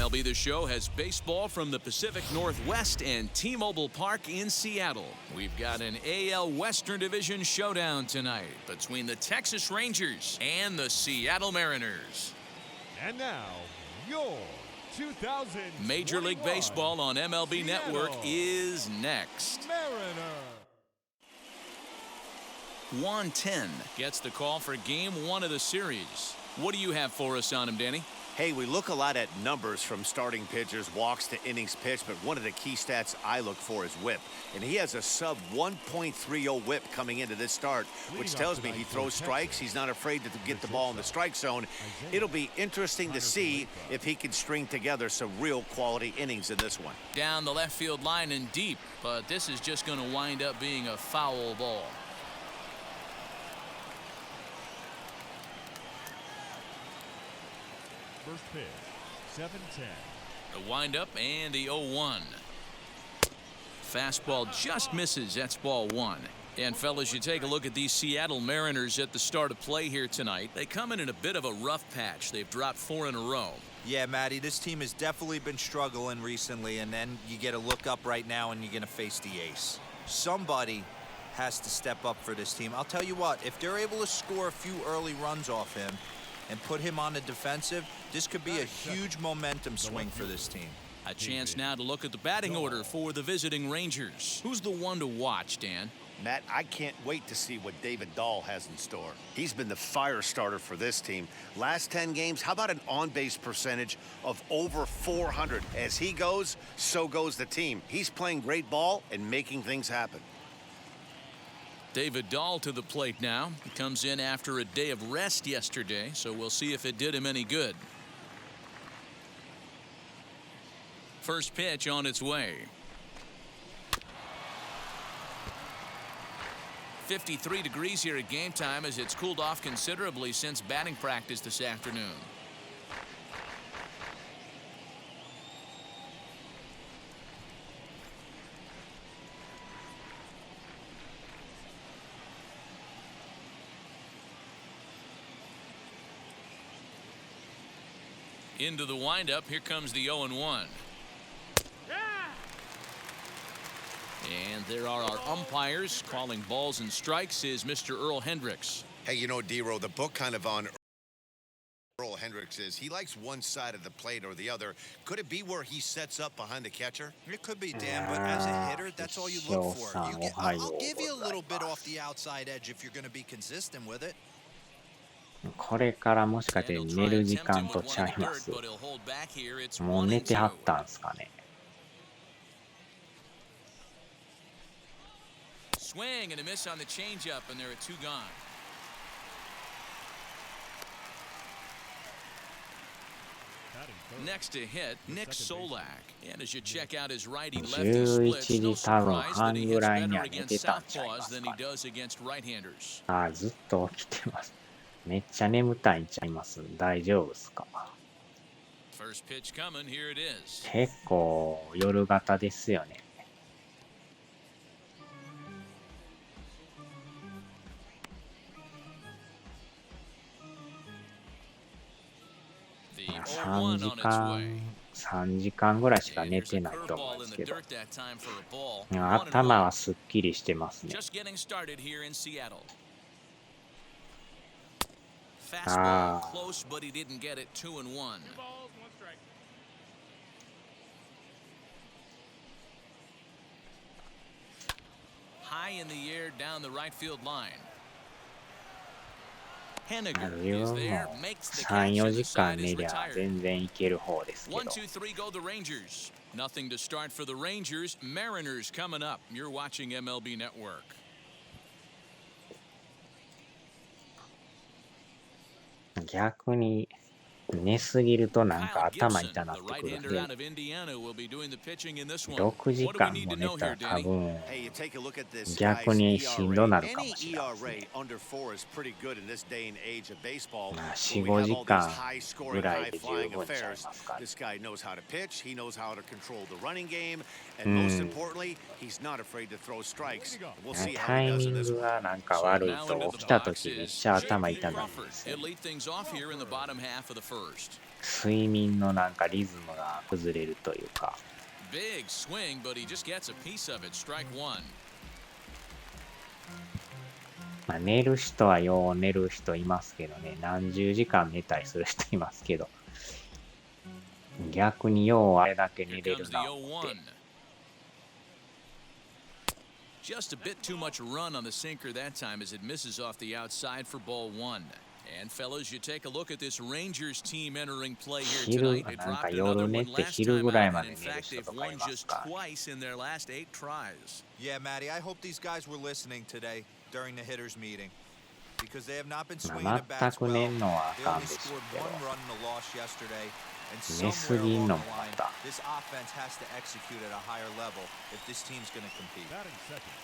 MLB The Show has baseball from the Pacific Northwest and T-Mobile Park in Seattle. We've got an AL Western Division showdown tonight between the Texas Rangers and the Seattle Mariners. And now, your 2000 Major League Baseball on MLB Network is next. Mariner. Juan 10 gets the call for game 1 of the series. What do you have for us on him, Danny? Hey, we look a lot at numbers from starting pitchers, walks to innings pitched, but one of the key stats I look for is whip. And he has a sub 1.30 whip coming into this start, which tells me he throws strikes. He's not afraid to get the ball in the strike zone. It'll be interesting to see if he can string together some real quality innings in this one. Down the left field line and deep, but this is just going to wind up being a foul ball. First pitch, 7-10. The windup and the 0-1. Fastball just misses. That's ball 1. And fellas, you take a look at these Seattle Mariners at the start of play here tonight. They come in a bit of a rough patch. They've dropped 4 in a row. Yeah, Matty, this team has definitely been struggling recently, and then you get a look up right now and you're going to face the ace. Somebody has to step up for this team. I'll tell you what, if they're able to score a few early runs off him and put him on the defensive, this could be a huge momentum swing for this team. A chance now to look at the batting order for the visiting Rangers. Who's the one to watch, Dan? Matt, I can't wait to see what David Dahl has in store. He's been the fire starter for this team. Last 10 games, how about an on-base percentage of over 400? As he goes, so goes the team. He's playing great ball and making things happen. David Dahl to the plate now. He comes in after a day of rest yesterday, so we'll see if it did him any good. First pitch on its way. 53 degrees here at game time as it's cooled off considerably since batting practice this afternoon. Into the windup. Here comes the 0-1. And there are our umpires. Calling balls and strikes is Mr. Earl Hendricks. Hey, you know, D-Row, the book kind of on Earl Hendricks is he likes one side of the plate or the other. Could it be where he sets up behind the catcher? It could be, Dan, but as a hitter, that's all you look for. I'll give you a little bit off the outside edge if you're going to be consistent with it. これからもしかして寝る時間とちゃいます。もう寝てはったんすかね。Swing and a miss on the changeup, and there are 2 gone. Next to hit, Nick Solak. And as you check out his righty-lefty splits, no surprise that he hits better against southpaws than he does against right-handers. あ、ずっと起きてます。めっちゃ眠たいんちゃいます。大丈夫ですか？ First pitch coming, here it is. 結構夜型ですよね。3時間ぐらいしか寝てないと思うんですけど、頭はすっきりしてますね。Fastball close, but he didn't get it. 2-1. High in the air down the right field line. Henniger is there, makes the catch, and the side is retired. 1-2-3 go the Rangers. Nothing to start for the Rangers. Mariners coming up. You're watching MLB Network. 逆に寝すぎるとなんか頭痛なってくるんで、6時間も寝たら多分逆にしんどなるかもしれないですね。まあ4、5時間ぐらいで十分ちゃいますからね。タイミングがなんか悪いと起きた時めっちゃ頭痛なるんですよ。睡眠のなんかリズムが崩れるというか。Big swing, but he just gets a piece of it. Strike one. まあ寝る人はよう寝る人いますけどね、何十時間寝たりする人いますけど、逆にようあれだけ寝れるな思って。Just a bit too much run on the sinker that time as it misses off the outside for ball one. And fellas, you take a look at this Rangers team entering play here tonight. They dropped another one last time out, and in fact, they've won just twice in their last 8 tries. Yeah, Matty, I hope these guys were listening today during the hitters meeting because they have not been swinging the bats well. They only scored 1 run in the loss yesterday. And somewhere along the line, this offense has to execute at a higher level if this team's going to compete.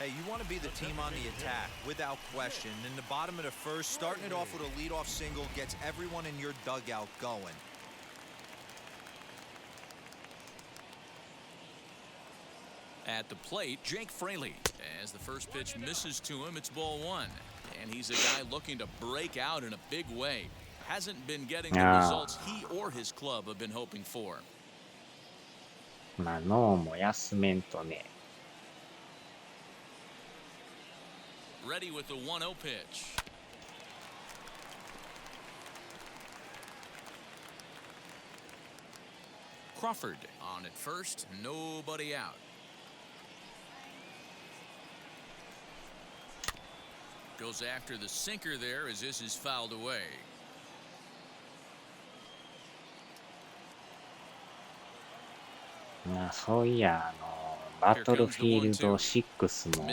Hey, you want to be the team on the attack, without question. In the bottom of the first, starting it off with a leadoff single gets everyone in your dugout going. At the plate, Jake Fraley. As the first pitch misses to him, it's ball one. And he's a guy looking to break out in a big way. Hasn't been getting the results he or his club have been hoping for. まあ脳も休めんとね。Ready with the 1-0 pitch. Crawford on at first, nobody out. Goes after the sinker there as this is fouled away. そういやバトルフィールド6も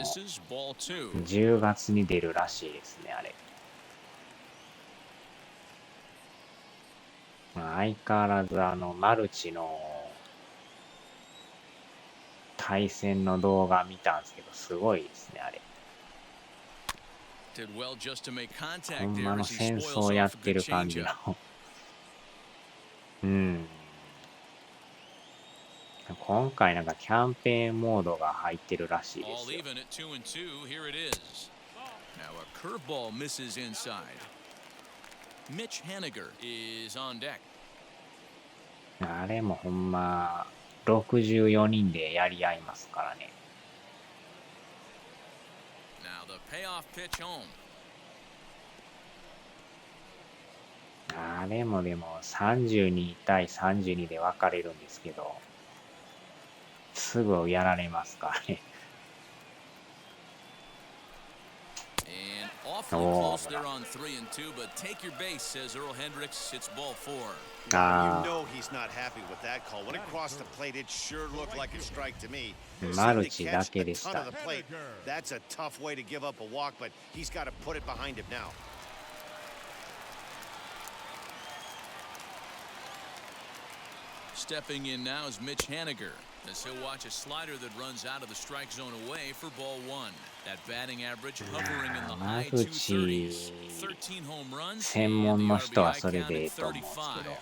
10月に出るらしいですね、あれ。相変わらずマルチの対戦の動画見たんですけど、すごいですね、あれ。ほんまの戦争やってる感じの。うん。今回なんかキャンペーンモードが入ってるらしいですよ。あれもほんま64人でやり合いますからね。あれもでも32対32で分かれるんですけど、すぐやられますからね。Awfully close there on 3 and 2, but take your base, says Earl Hendricks. It's ball 4. You know he's not happy with that call. When it crossed the plate, it sure looked like a strike to me. マルチだけでした。 That's a tough way to give up a walk, but he's got to put it behind him now. Stepping in now is Mitch Haniger, as he'll watch a slider that runs out of the strike zone away for ball 1. That batting average hovering in the high 230s. 13 home runs. 専門の人はそれでいいと思うんですけど、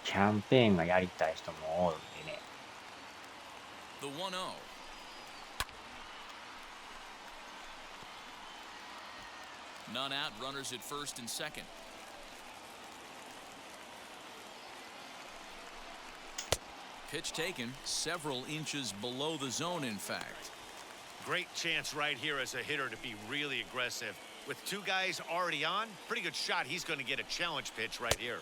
キャンペーンがやりたい人も多いんでね。The 1-0. None out, runners at first and second. Pitch taken several inches below the zone, in fact. Great chance right here as a hitter to be really aggressive. With 2 guys already on, pretty good shot. He's going to get a challenge pitch right here.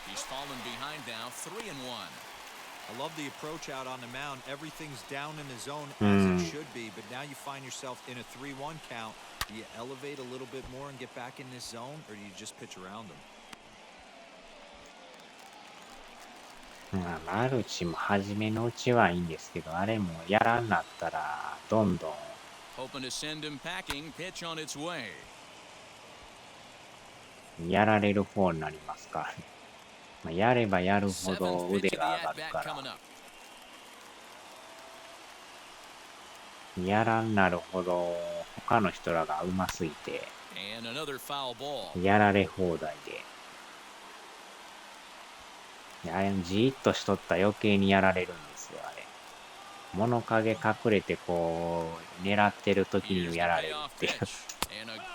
He's fallen behind now, 3-1. I love the approach out on the mound. Everything's down in the zone as it should be, but now you find yourself in a 3-1 count. Do you elevate a little bit more and get back in this zone, or do you just pitch around them? マルチも初めのうちはいいんですけど、あれもやらんなったらどんどんやられる方になりますからね。まあ、やればやるほど腕が上がるから、やらんなるほど他の人らがうますぎてやられ放題で。あれじーっとしとったら余計にやられるんですよ、あれ。物陰隠れてこう狙ってる時にやられるっていう。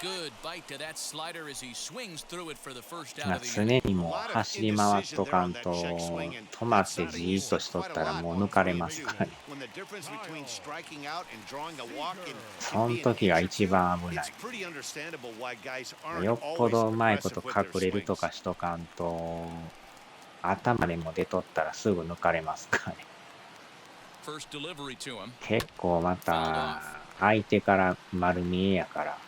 Good bite to that slider as he swings through it for the first out まあ of the 常 inning. にもう走り回っとかんと、止まってじーっとしとったらもう抜かれますからね。その時が一番危ない。よっぽどうまいこと隠れるとかしとかんと、頭でも出とったらすぐ抜かれますからね。First delivery to him. 結構また相手から丸見えやから。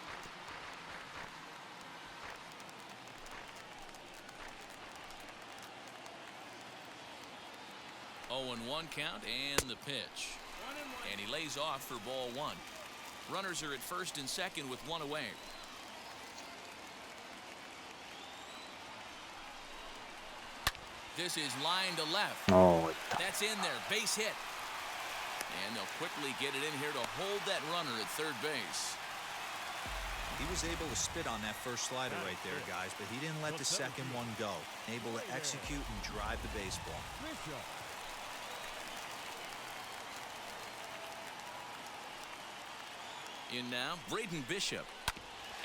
0-1 count and the pitch. And he lays off for ball one. Runners are at first and second with one away. This is line to left. おー、いった。 That's in there. Base hit. And they'll quickly get it in here to hold that runner at third base. He was able to spit on that first slider right there, guys, but he didn't let the second one go. Able to execute and drive the baseball. In now, Braden Bishop.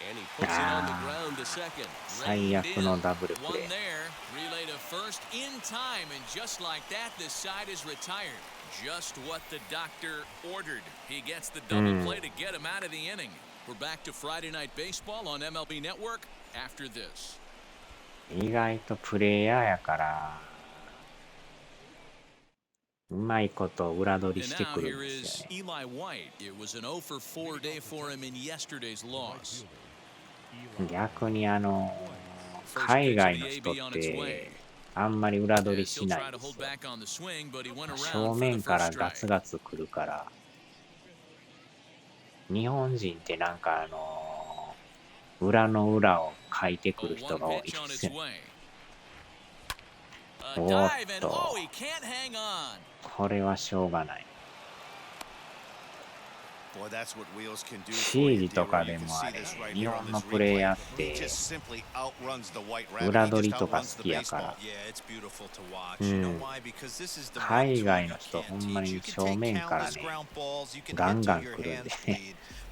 And he puts it on the ground to second. 最悪のダブルプレ One ー。 there. Relay to first in time. And just like that, this side is retired. Just what the doctor ordered. He gets the double play to get him out of the inning. We're back to Friday Night Baseball on MLB Network after this. 意外とプレイヤーやから、うまいこと裏取り And して now くるん here で is すよね。 Eli White. It was an 0 for 4 day for him in yesterday's loss. 逆に海外の人ってあんまり裏取り As し he'll な try いん to です hold よ。 back on the swing, but he went 正 around for the 面から first ガツ strike. ガツ来るから、日本人ってなんか裏の裏を書いてくる Oh, 人 one が多い pitch で on す its よ。 way. A おっ dive and と、 oh, he can't hang on. これはしょうがない。 Boy, that's what Wheels can do シ for ー you, ジと D-Ray. か You で can も see あれ、 this right 日 here 本 on の this プレイ replay. ヤーっ He て just simply outruns the White Rabbit. 裏 He 取 just りとか outruns 好 the きやから baseball. Yeah, it's beautiful to watch. You know why? Because this is the 海 one 外 tool の you 人 can't ほんま teach. に You can 正 take 面から countless ね、 ground balls. You can ガ hit ンガ till ン your 来るんで hands ね。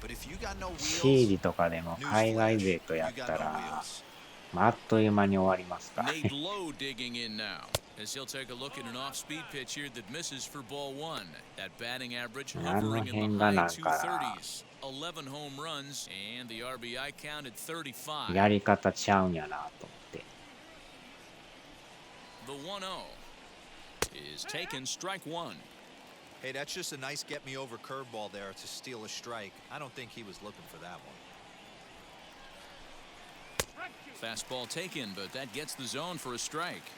bleed. But if you got no シー wheels, ジとかでも海外 newsflash, 勢と you やっ got た no ら、 wheels. あっという間に終わりますからね。 Nate Lowe digging in now as he'll take a look at an off-speed pitch here that misses for ball one. That batting average あの hovering in 辺 the が high なんか 230s. 11 home runs and the RBI count at 35. やり方ちゃうんやなと思って。 The 1-0 is taken strike one. Hey, that's just a nice get-me-over curveball there to steal a strike. I don't think he was looking for that one. Fastball taken, but that gets the zone for a strike.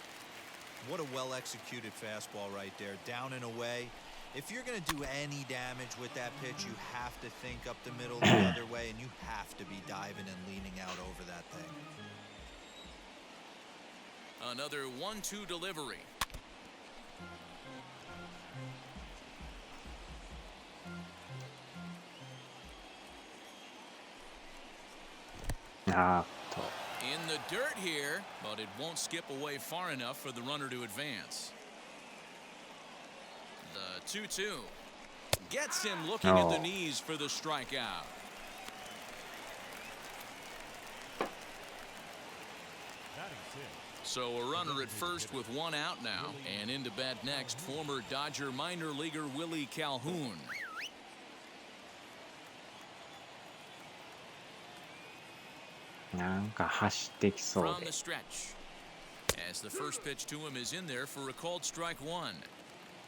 What a well-executed fastball right there, down and away. If you're going to do any damage with that pitch, you have to think up the middle the other way, and you have to be diving and leaning out over that thing. Another 1-2 delivery. In the dirt here, but it won't skip away far enough for the runner to advance. The 2-2 gets him looking at the knees for the strikeout. So a runner at first with one out now, and into bat next, former Dodger minor leaguer Willie Calhoun.なんか走ってきそう From で the stretch, as the first pitch to him is in there for a called strike one.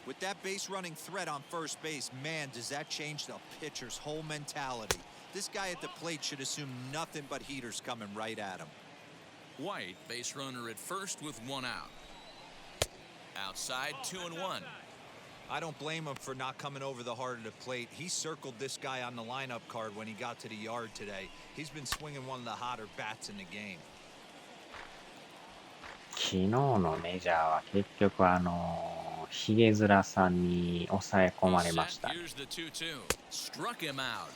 With that base running threat on first base, man, does that change the pitcher's whole mentality. This guy at the plate should assume nothing but heaters coming right at him. White, base runner at first with one out. Outside, 2-1. I don't blame him for not coming over the heart of the plate. He circled this guy on the lineup card when he got to the yard today. He's been swinging one of the hotter bats in the game. 昨日のメジャーは結局ヒゲ面さんに抑え込まれましたね。 Here's the 2-2. Struck him out.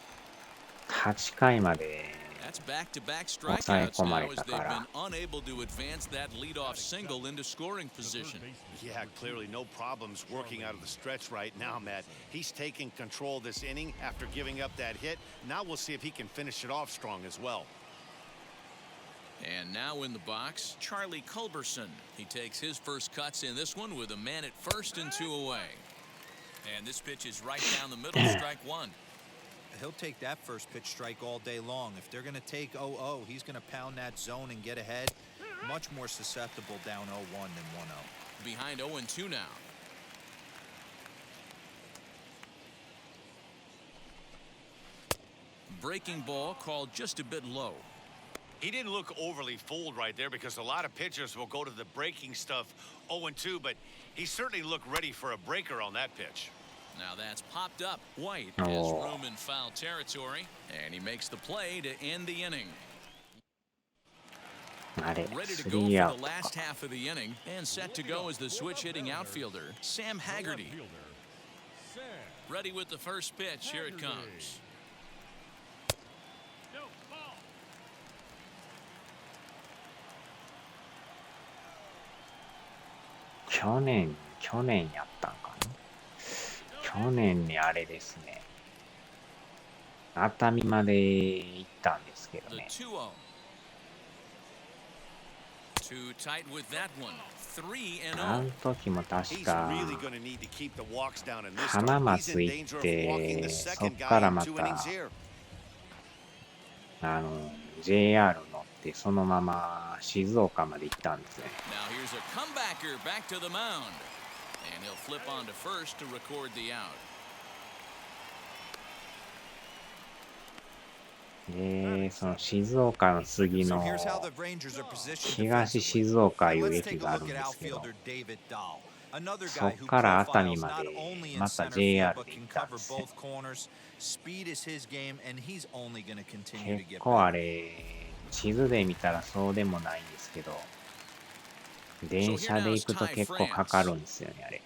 8回まで That's back-to-back 抑え strikeouts 込ま now れ as た they've から been unable to advance that leadoff single into scoring position. Yeah, clearly no problems working out of the stretch right now, Matt. He's taking control of this inning after giving up that hit. Now we'll see if he can finish it off strong as well. And now in the box, Charlie Culberson. He takes his first cuts in this one with a man at first and 2 away. And this pitch is right down the middle, strike one. He'll take that first pitch strike all day long. If they're going to take 0-0, he's going to pound that zone and get ahead. Much more susceptible down 0-1 than 1-0. Behind 0-2 now. Breaking ball called just a bit low. He didn't look overly fooled right there because a lot of pitchers will go to the breaking stuff 0-2, but he certainly looked ready for a breaker on that pitch. Now that's popped up. White has room in foul territory, and he makes the play to end the inning. Ready to go for the last half of the inning, and set to go as the switch-hitting outfielder, Sam Haggerty. Ready with the first pitch. Here it comes.去年やったんかな。去年にあれですね。熱海まで行ったんですけどね。あの時も確か浜松行って、そっからまたJR 乗ってそのまま静岡まで行ったんですね。で、その静岡の次の東静岡いう駅があるんですけど、そっから熱海までまた JR で行ったんですね。結構あれ、地図で見たらそうでもないんですけど、電車で行くと結構かかるんですよね、あれ。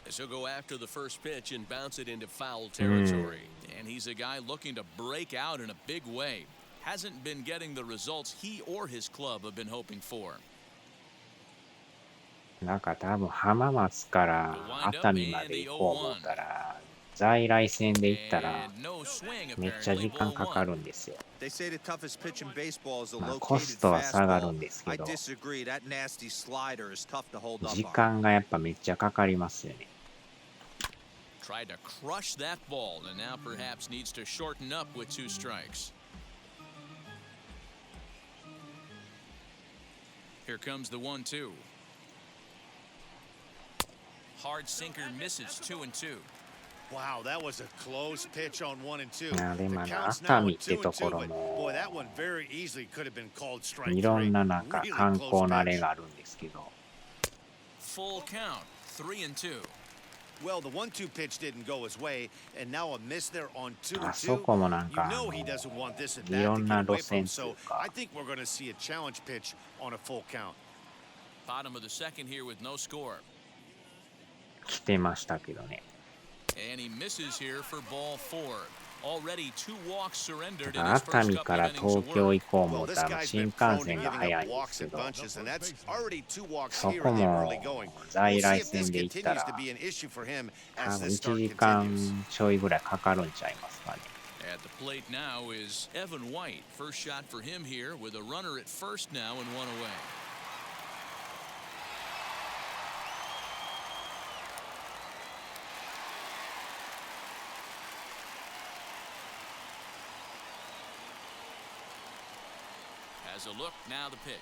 So go after the first pitch and bounce it into foul territory. And he's a guy looking to break out in a big way. Hasn't been getting the results he or his club have been hoping for. なんか多分浜松から熱海まで行こう思ったら、在来線で行ったらめっちゃ時間かかるんですよ。まあ、コストは下がるんですけど、時間がやっぱめっちゃかかりますよね。Tried to crush that ball and now perhaps needs to shorten up with 2 strikes. Here comes the 1-2. Hard sinker misses 2-2. Wow, that was a close pitch on 1-2. でも熱海ってところもいろんななんか観光のあれがあるんですけど。Full count, 3-2. Well, the 1-2 pitch didn't go his way, and now a miss there on 2-2. あそこもなんかいろんな路線というか。I think we're going to see a challenge pitch on a full count. Bottom of the second here with no score. 来てましたけどね。And he misses here for ball 4. Already 2 walks surrendered in his 熱 first 海 couple から innings 東 of 京 work. 行こう思ったら新幹線が早いんですけど、そこも在来線で行ったら多分1時間ちょいぐらいかかるんちゃいますかね。At the plate now is Evan White. First shot for him here with a runner at first now and 1 away. As a look, now the pitch.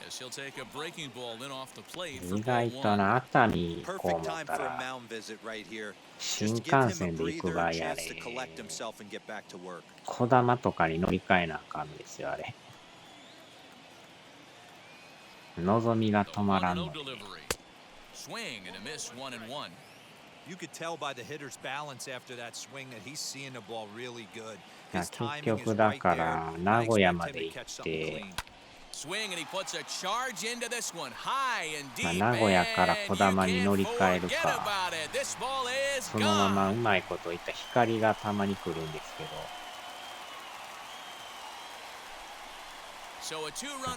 As he'll take a breaking ball in off the plate for 意 ball 外と 1. な、熱海行こう思ったら新幹線で行く場合あれ、こだまとかに乗り換えなあかんんですよ、あれ。のぞみが止まらんので。Swing and a miss 1-1. You could tell by the hitter's balance after that swing that he's seeing the ball really good. 結局だから名古屋まで行って、名古屋からこだまに乗り換えるか、そのままうまいこといった光がたまに来るんですけど、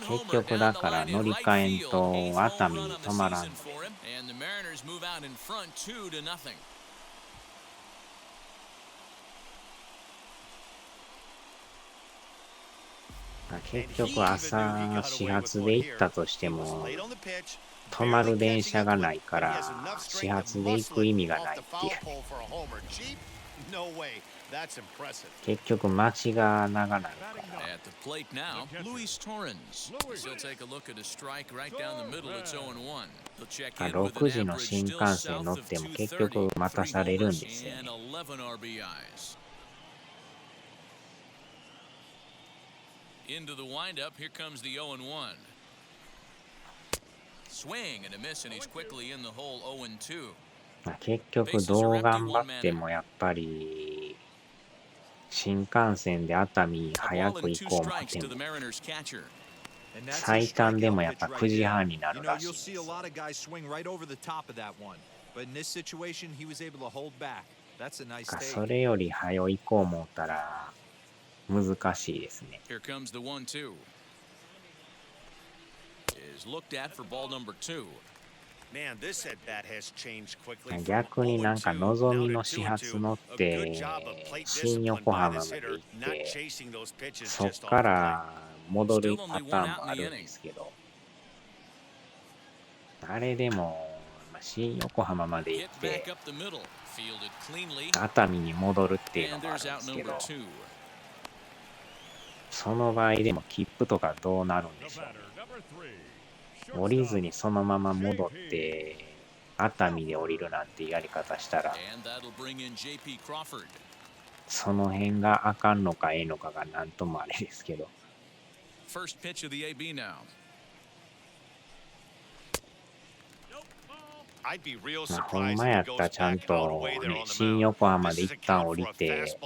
結局だから乗り換えんと熱海に止まらんので。結局朝始発で行ったとしても止まる電車がないから始発で行く意味がないっていうね。結局待ちが長なるから。At the plate now, Luis Torrens. He'll take a look at a strike right down the middle. It's 0-1. He'll check in with 6 an 時の average 新 still 幹線乗 south っ of ても結 230, 局待た 3 されるん homers ですよ and ね。 11 RBIs. Into the windup, here comes the 0-1. Swing and a miss, and he's quickly in the hole 0-2. 結局どう頑張ってもやっぱり新幹線で熱海早く行こう思っても最短でもやっぱ9時半になるらしいです。それより早行こう思ったら難しいですね。Here comes the 1-2. Is looked at for ball number 2. 逆になんかのぞみの始発乗って新横浜まで行ってそっから戻るパターンもあるんですけど、あれでも新横浜まで行って熱海に戻るっていうのもあるんですけど、その場合でも切符とかどうなるんでしょう。降りずにそのまま戻って熱海で降りるなんてやり方したらその辺があかんのかええのかがなんともあれですけど、ほんまやったらちゃんと、ね、新横浜で一旦降りて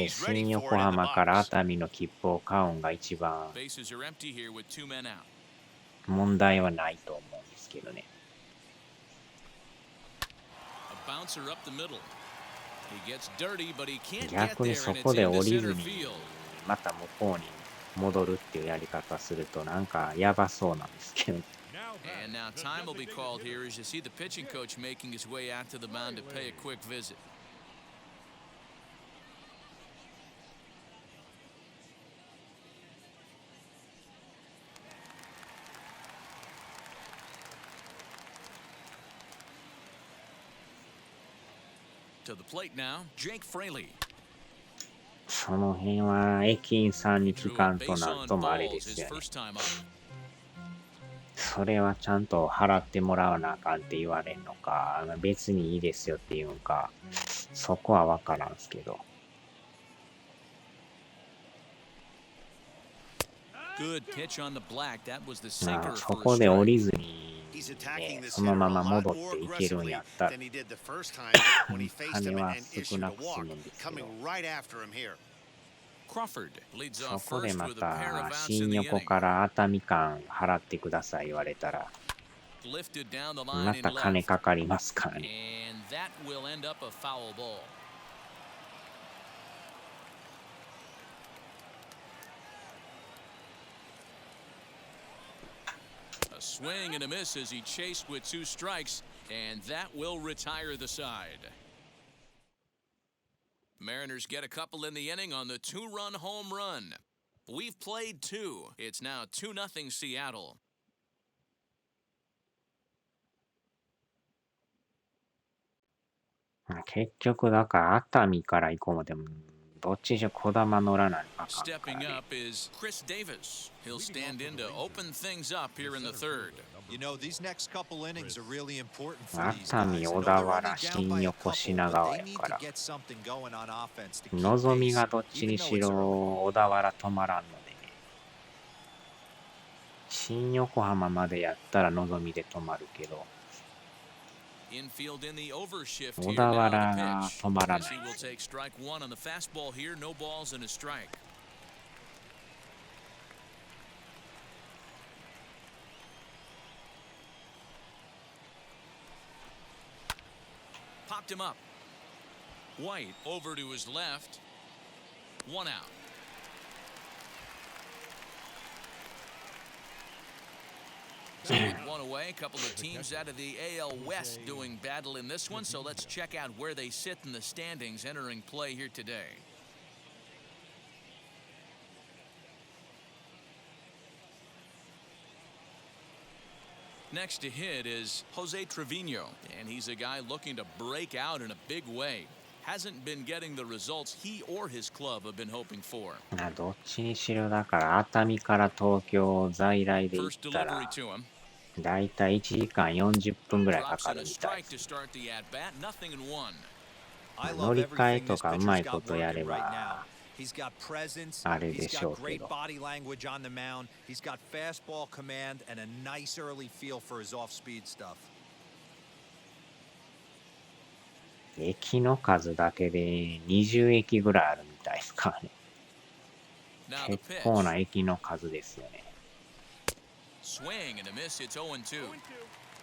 新横浜から熱海の切符を買うんが一番問題はないと思うんですけどね。逆にそこで降りずにまた向こうに戻るっていうやり方するとなんかやばそうなんですけど。And now time will be called here as you see the pitching coach making his way out to the mound to pay a quick visit. To the plate now, Jake Fraley. その辺は駅員さんに聞かんとなんともあれですよね。それはちゃんと払ってもらわなあかんって言われんのか、別にいいですよっていうのか、そこは分からんすけど。そこで降りずに、ね、そのまま戻っていけるんやったら、金は少なく済むんですけど。そこでまた新横から熱海間払ってください言われたらまた金かかりますからね。A swing and a miss as he chased with 2 strikes, and that will retire the side. Mariners get a couple in the inning on the 2-run home run. We've played 2. It's now 2-0 Seattle. 結局だから熱海から行こうもでもどっちにしろ小玉乗らないあかんから Stepping ね。 up is Chris Davis. He'll stand in to open things up here in the third. You know, these next couple innings are really important for 熱 these 海 guys. 小田原新横品川やからのぞみがどっちにしろ小田原止まらんのでね、新横浜までやったらのぞみで止まるけど Infield in the overshift 小 here 田 now 原 to が pitch. 止まら As ない he will take strike 1 on the fastball here. No balls and a strike. Popped him up. White over to his left. 1 out. So with 1 away, a couple of teams out of the AL West doing battle in this one. So let's check out where they sit in the standings entering play here today. Next to hit is Jose Trevino, and he's a guy looking to break out in a big way. Hasn't been getting the results he or his club have been hoping for. どっちにしろだから熱海から東京在来で行 First った delivery ら to him. だいたい1時間40分ぐらいか Drops か in る a みたい strike to start the at bat. Nothing in one. 乗り換えとかうまいことやれば He's got presence, あれで he's しょ got うけ great ど body language on the mound, he's got fastball command and a nice early feel for his off-speed stuff. 駅の数だけで20駅ぐらいあるみたいですからね。 Now the 結構な pitch. 駅の数ですよね。 Swing and a miss. It's 0-2.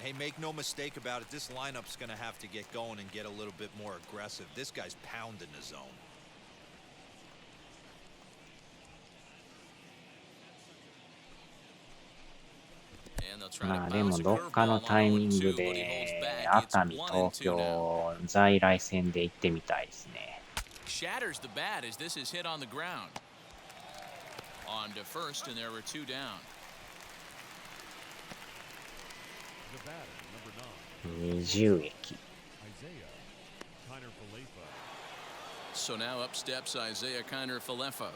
Hey, make no mistake about it, this lineup's going to have to get going and get a little bit more aggressive. This guy's pounding the zone. まあでもどっかのタイミングで熱海、東京在来線で行ってみたいですね。 Shatters the bat as this is hit on the ground. On to first, and there were two down. The batter, number 9, 20駅。 Isaiah Kiner-Falefa. So now up steps Isaiah Kiner-Falefa.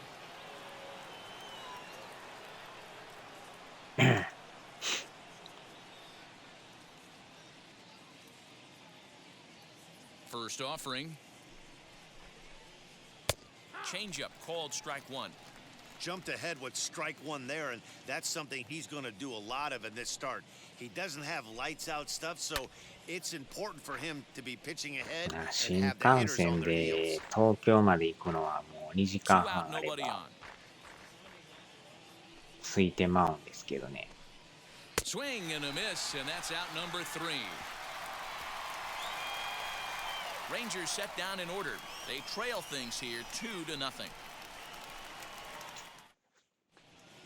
First offering. Changeup called strike one. Jumped ahead with strike one there, and that's something he's going to do a lot of in this start. He doesn't have lights out stuff, so it's important for him to be pitching ahead まあ and 新 have the 幹 hitters 線 on their で heels. 東京まで行くのはもう2時 Two 間 out, 半あれ nobody ば on. ついてまうんですけどね。 Swing and a miss, and that's out number 3. Rangers set down in order. They trail things here 2-0.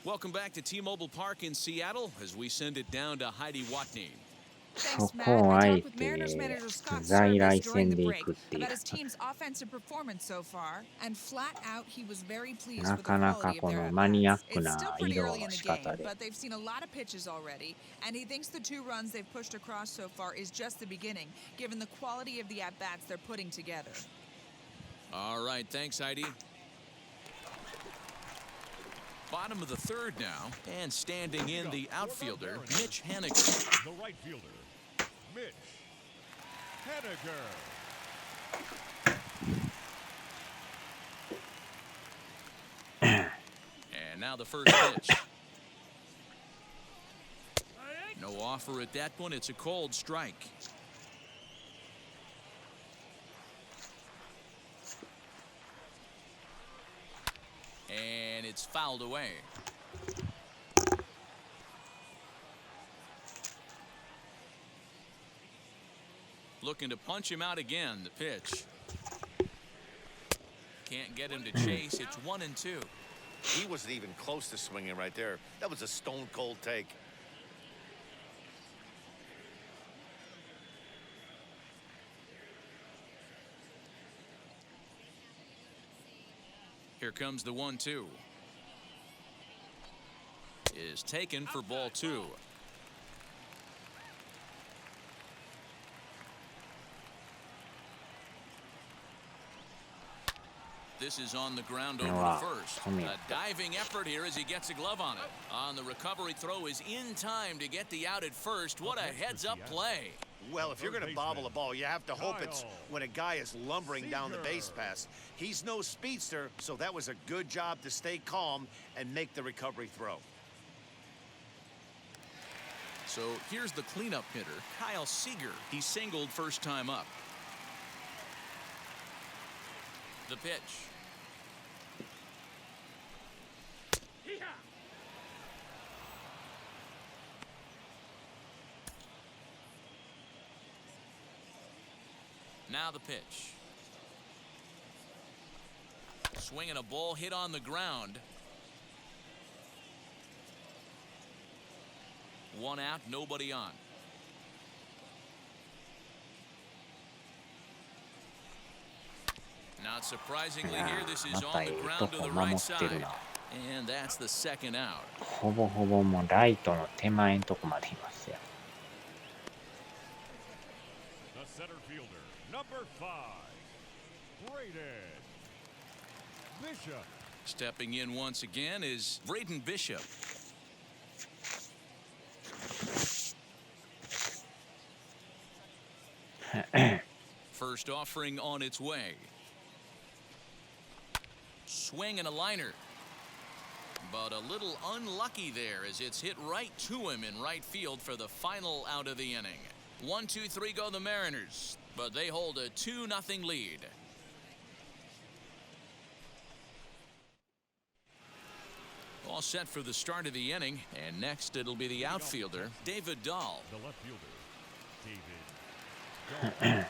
Welcome back to T-Mobile Park in Seattle as we send it down to Heidi Watney. そこをあえて在来線で行くっていう。なかなかこのマニアックな移動の仕方で。All right, thanks, Heidi. Bottom of the third now, and standing in the outfielder, Mitch Haniger. The right fielder, Mitch Haniger. And now the first pitch. No offer at that one. It's a cold strike. And it's fouled away. Looking to punch him out again. The pitch. Can't get him to chase. It's 1-2. He wasn't even close to swinging right there. That was a stone-cold take. Here comes the 1-2. Is taken for ball 2. This is on the ground over to first. A diving effort here as he gets a glove on it. On the recovery throw is in time to get the out at first. What a heads-up play. Well, if you're going to bobble a ball, you have to hope it's when a guy is lumbering down the base pass. He's no speedster, so that was a good job to stay calm and make the recovery throw. So here's the cleanup hitter, Kyle Seager. He singled first time up. The pitch. Now the pitch. Swinging a ball hit on the ground. One out, nobody on. Not surprisingly here, this is on the ground to the right side. And that's the second out. ほぼほぼもうライトの手前のとこまでいますよ。center fielder, number 5, Braden Bishop. Stepping in once again is Braden Bishop. First offering on its way. Swing and a liner. But a little unlucky there as it's hit right to him in right field for the final out of the inning. 1-2-3 go the Mariners, but they hold a 2-0 lead. All set for the start of the inning, and next it'll be the outfielder, David Dahl. The left fielder, David Dahl.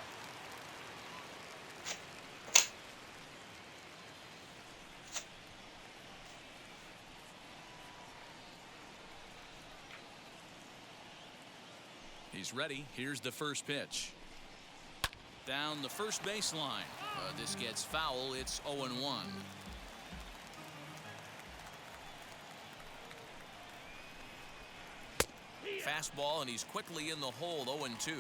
He's ready. Here's the first pitch. Down the first baseline. This gets foul. It's 0-1. Fastball, and he's quickly in the hole. 0-2.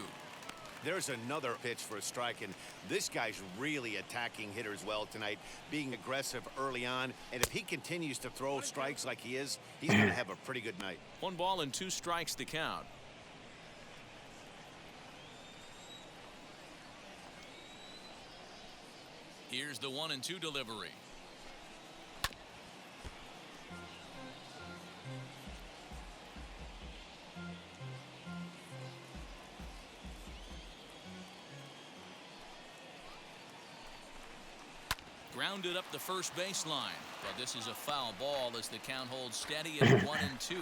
There's another pitch for a strike, and this guy's really attacking hitters well tonight, being aggressive early on. And if he continues to throw strikes like he is, he's going to have a pretty good night. 1 ball and 2 strikes to count. Here's the 1-2 delivery. Grounded up the first baseline, but this is a foul ball as the count holds steady at 1-2.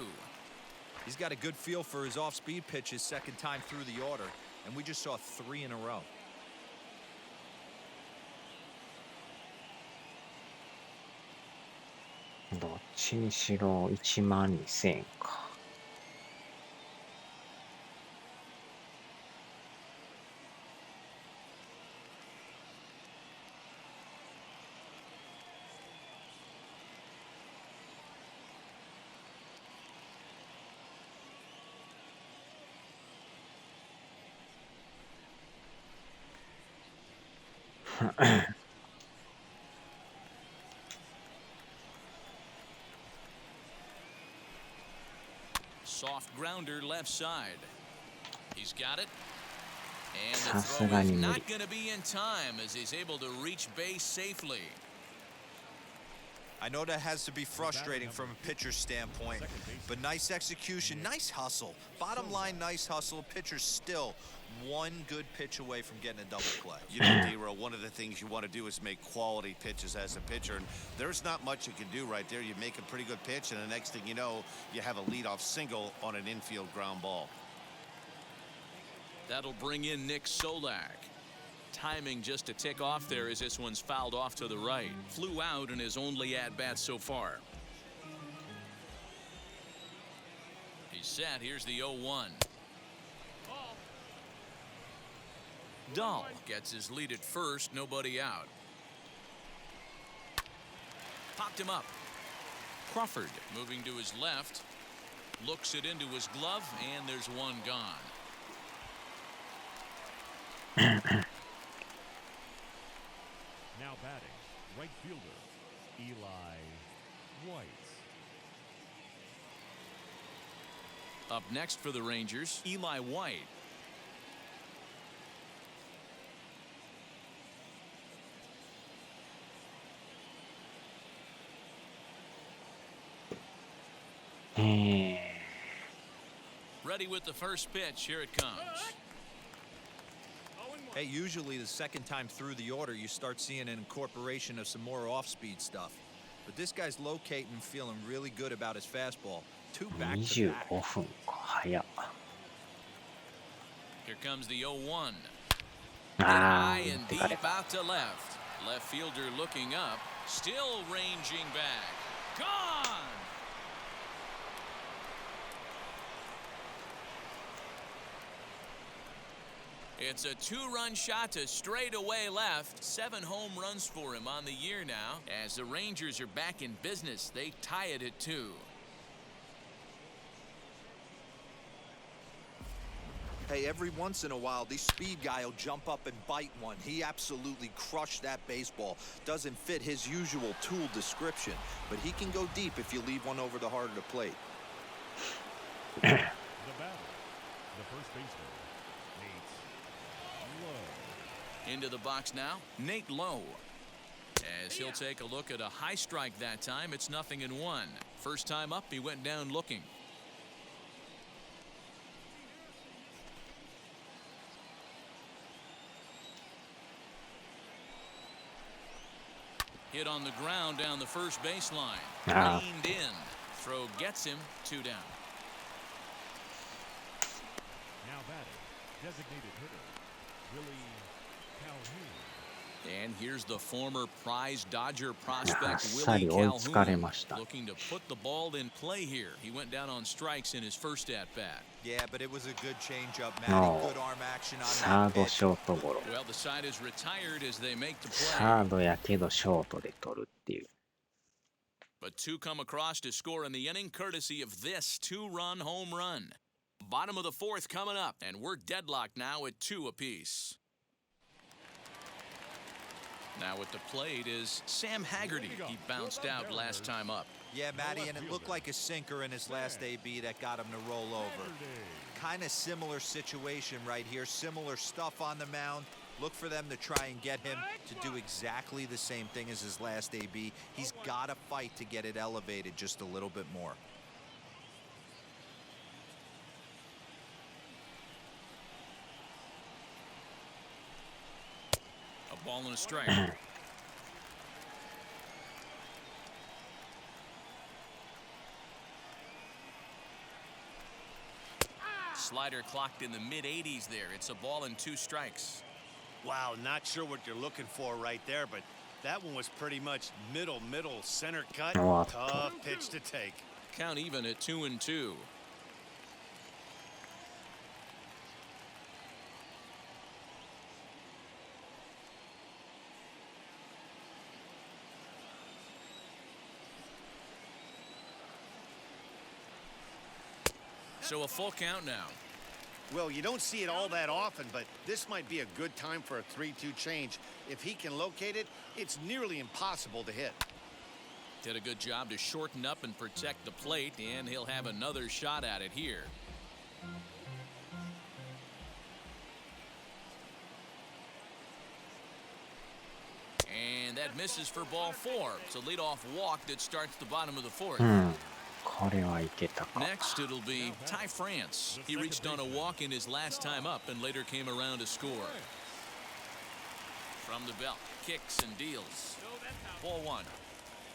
He's got a good feel for his off-speed pitches second time through the order, and we just saw 3 in a row.どっちにしろ12000円か。Soft grounder left side. He's got it. And the さす throw が is に無理。 not going to be in time as he's able to reach base safely. I know that has to be frustrating from a pitcher's standpoint, but nice execution, nice hustle. Bottom line, nice hustle. Pitcher's still 1 good pitch away from getting a double play. You know, D-Row, one of the things you want to do is make quality pitches as a pitcher, and there's not much you can do right there. You make a pretty good pitch, and the next thing you know, you have a leadoff single on an infield ground ball. That'll bring in Nick Solak. Timing just to tick off there as this one's fouled off to the right. Flew out in his only at-bat so far. He's set. Here's the 0-1. Dahl gets his lead at first. Nobody out. Popped him up. Crawford moving to his left. Looks it into his glove, and there's one gone. Now batting, right fielder, Eli White. Up next for the Rangers, Eli White. Ready with the first pitch. Here it comes. Hey, usually the second time through the order, you start seeing an incorporation of some more off-speed stuff. But this guy's locating and feeling really good about his fastball. 2 back-to-back. 25分か。早っ。 Here comes the 0-1. あ High ー、 and てかれ deep out to left. Left fielder looking up. Still ranging back. Gone! It's a 2-run shot to straightaway left. 7 home runs for him on the year now. As the Rangers are back in business, they tie it at 2. Hey, every once in a while, the speed guy will jump up and bite one. He absolutely crushed that baseball. Doesn't fit his usual tool description, but he can go deep if you leave one over the heart of the plate. The batter, the first baseman, Nate Lowe. Into the box now, Nate Lowe. As he'll take a look at a high strike that time, it's 0-1. First time up, he went down looking. Hit on the ground down the first baseline. Leaned in. Throw gets him 2 down. Now batting, designated hitter, Willie Calhoun. And here's the former prize Dodger prospect あっさ Willie り追いつかれ Calhoun ました。 looking to put the ball in play here. He went down on strikes in his first at bat. Yeah, but it was a good changeup, Matty. No. Good arm action on サ that ード pitch. ショートゴロ。 Well, the side is retired as they make the サ play. ードやけどショートで取るっていう。 But 2 come across to score in the inning courtesy of this 2-run home run. Bottom of the 4th coming up, and we're deadlocked now at 2 apiece. Now at the plate is Sam Haggerty. He bounced out last time up. Yeah, Matty, and it looked like a sinker in his last AB that got him to roll over. Kind of similar situation right here. Similar stuff on the mound. Look for them to try and get him to do exactly the same thing as his last AB. He's got to fight to get it elevated just a little bit more. A ball and a strike. Slider clocked in the mid-80s there. It's a ball and 2 strikes. Wow, not sure what you're looking for right there, but that one was pretty much middle, center cut. What? Tough pitch to take. Count even at 2-2. So a full count now. Well, you don't see it all that often, but this might be a good time for a 3-2 change. If he can locate it, it's nearly impossible to hit. Did a good job to shorten up and protect the plate, and he'll have another shot at it here. And that misses for ball 4. It's a leadoff walk that starts the bottom of the 4th. これはいけたか。 Next, it'll be Ty France. He reached on a walk in his last time up and later came around to score. From the belt, kicks and deals. Ball 1.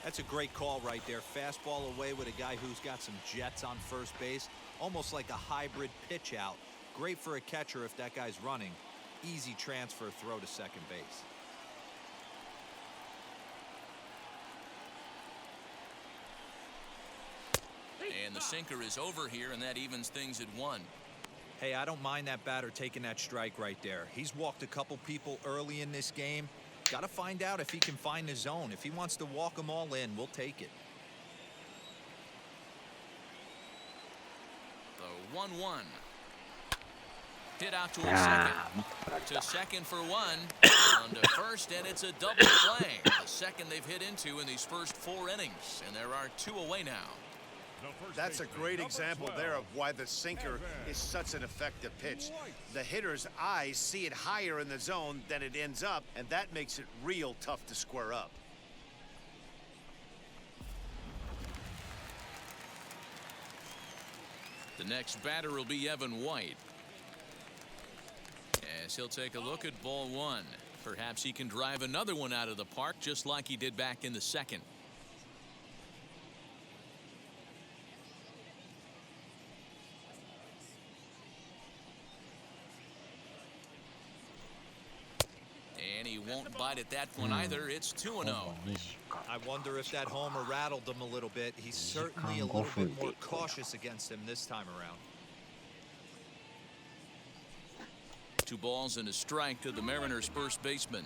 That's a great call right there. Fastball away with a guy who's got some jets on first base. Almost like a hybrid pitch out. Great for a catcher if that guy's running. Easy transfer throw to second base. And the sinker is over here, and that evens things at 1. Hey, I don't mind that batter taking that strike right there. He's walked a couple people early in this game. Got to find out if he can find the zone. If he wants to walk them all in, we'll take it. The 1-1. Hit out to Ah, second. To second for 1. On to first, and it's a double play. The second they've hit into in these first 4 innings. And there are 2 away now. That's a great example there of why the sinker is such an effective pitch. The hitter's eyes see it higher in the zone than it ends up, and that makes it real tough to square up. The next batter will be Evan White. As he'll take a look at ball 1. Perhaps he can drive another one out of the park just like he did back in the second. And he won't bite at that one either. It's 2-0. I wonder if that homer rattled him a little bit. He's certainly a little bit more cautious against him this time around. 2 balls and a strike to the Mariners' first baseman.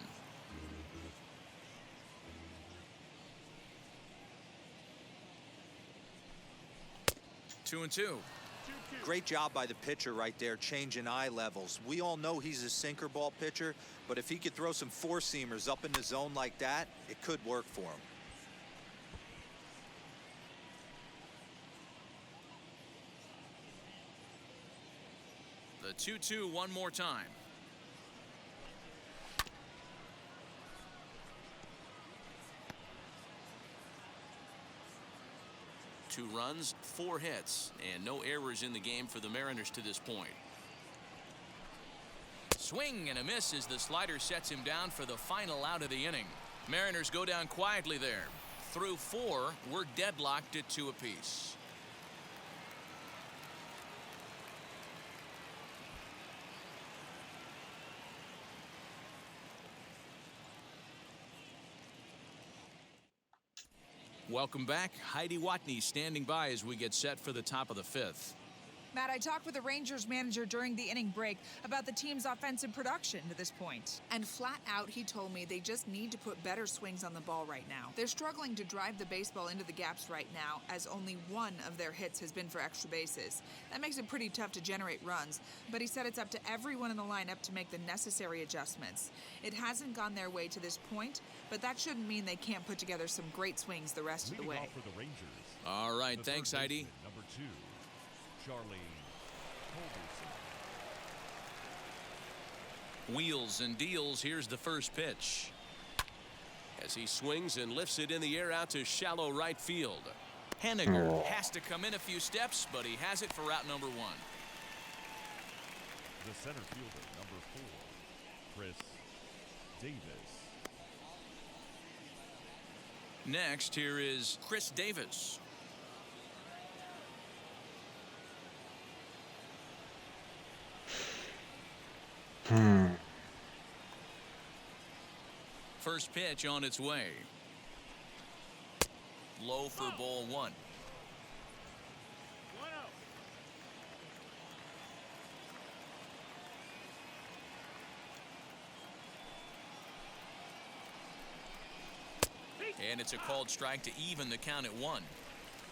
Two and two. Great job by the pitcher right there, changing eye levels. We all know he's a sinker ball pitcher, but if he could throw some four-seamers up in the zone like that, it could work for him. The 2-2 one more time. Two runs, 4 hits, and no errors in the game for the Mariners to this point. Swing and a miss as the slider sets him down for the final out of the inning. Mariners go down quietly there. Through 4, we're deadlocked at 2 apiece. Welcome back. Heidi Watney standing by as we get set for the top of the 5th. Matt, I talked with the Rangers manager during the inning break about the team's offensive production to this point. And flat out, he told me they just need to put better swings on the ball right now. They're struggling to drive the baseball into the gaps right now, as only one of their hits has been for extra bases. That makes it pretty tough to generate runs, but he said it's up to everyone in the lineup to make the necessary adjustments. It hasn't gone their way to this point, but that shouldn't mean they can't put together some great swings the rest of the way. For the Rangers, All right, thanks, Heidi. Number 2, Charlie Culberson. Wheels and deals. Here's the first pitch. As he swings and lifts it in the air out to shallow right field. Henniger has to come in a few steps, but he has it for route number 1. The center fielder, number 4, Chris Davis. Next, here is Chris Davis. First pitch on its way. Low for ball 1. And it's a called strike to even the count at 1.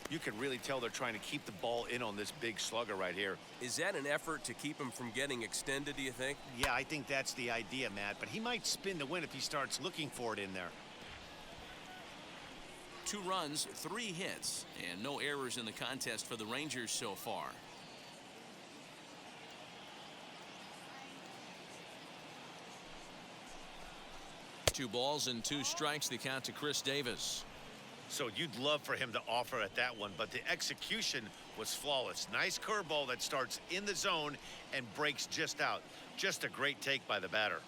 You can really tell they're trying to keep the ball in on this big slugger right here. Is that an effort to keep him from getting extended, do you think? Yeah, I think that's the idea, Matt, but he might spin to win if he starts looking for it in there. 2 runs, 3 hits, and no errors in the contest for the Rangers so far. Two balls and 2 strikes, the count to Chris Davis. So you'd love for him to offer at that one, but the execution was flawless. Nice curveball that starts in the zone and breaks just out. Just a great take by the batter.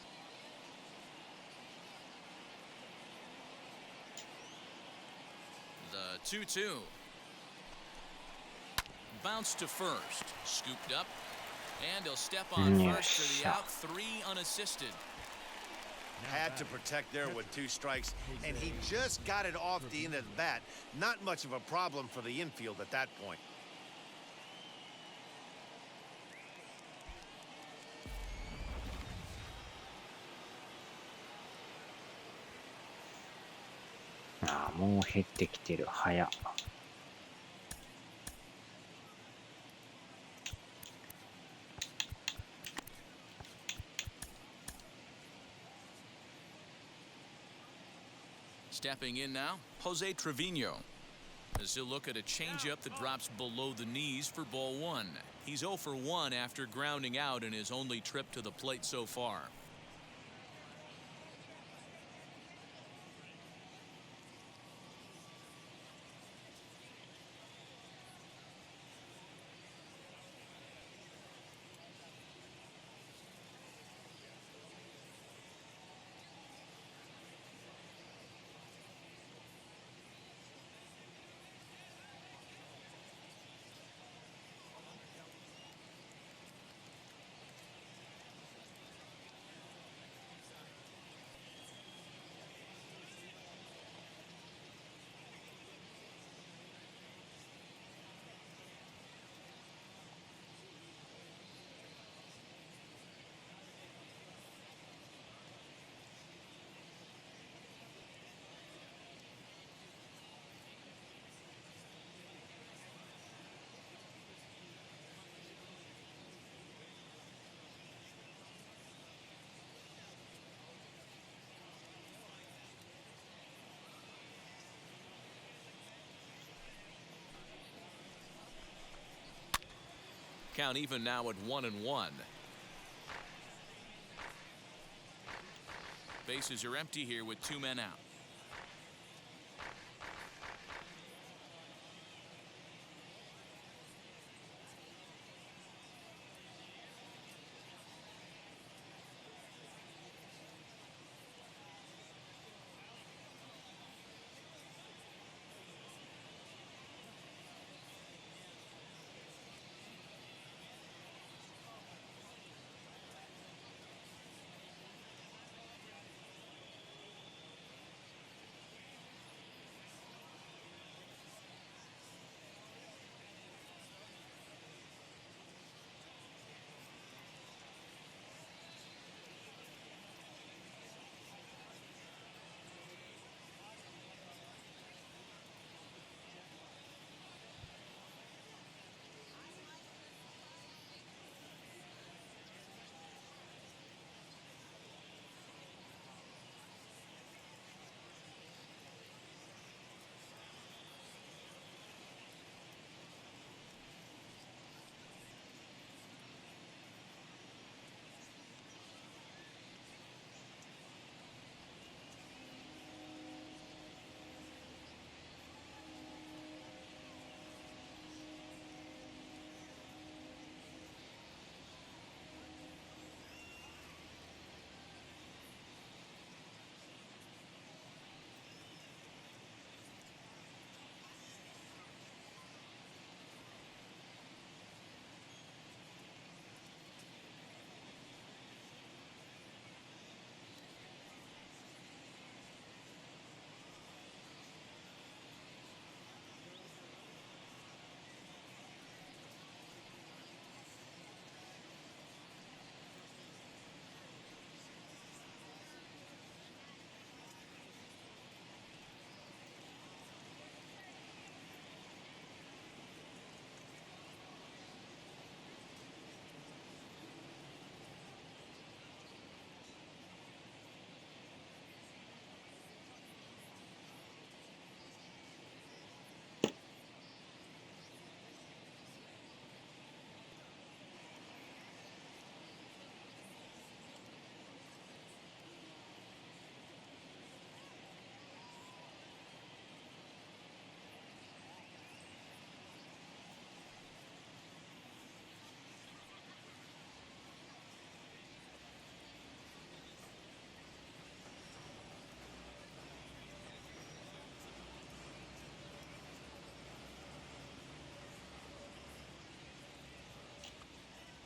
The 2-2. Bounce to first. Scooped up. And he'll step on first for the out. 3 unassisted. Had to protect there with 2 strikes, and he just got it off the end of the bat. Not much of a problem for the infield at that point.もう減ってきてる。早っ。Stepping in now, Jose Trevino. As he'll look at a changeup that drops below the knees for ball 1. He's 0 for 1 after grounding out in his only trip to the plate so far. Count even now at 1-1. Bases are empty here with 2 men out.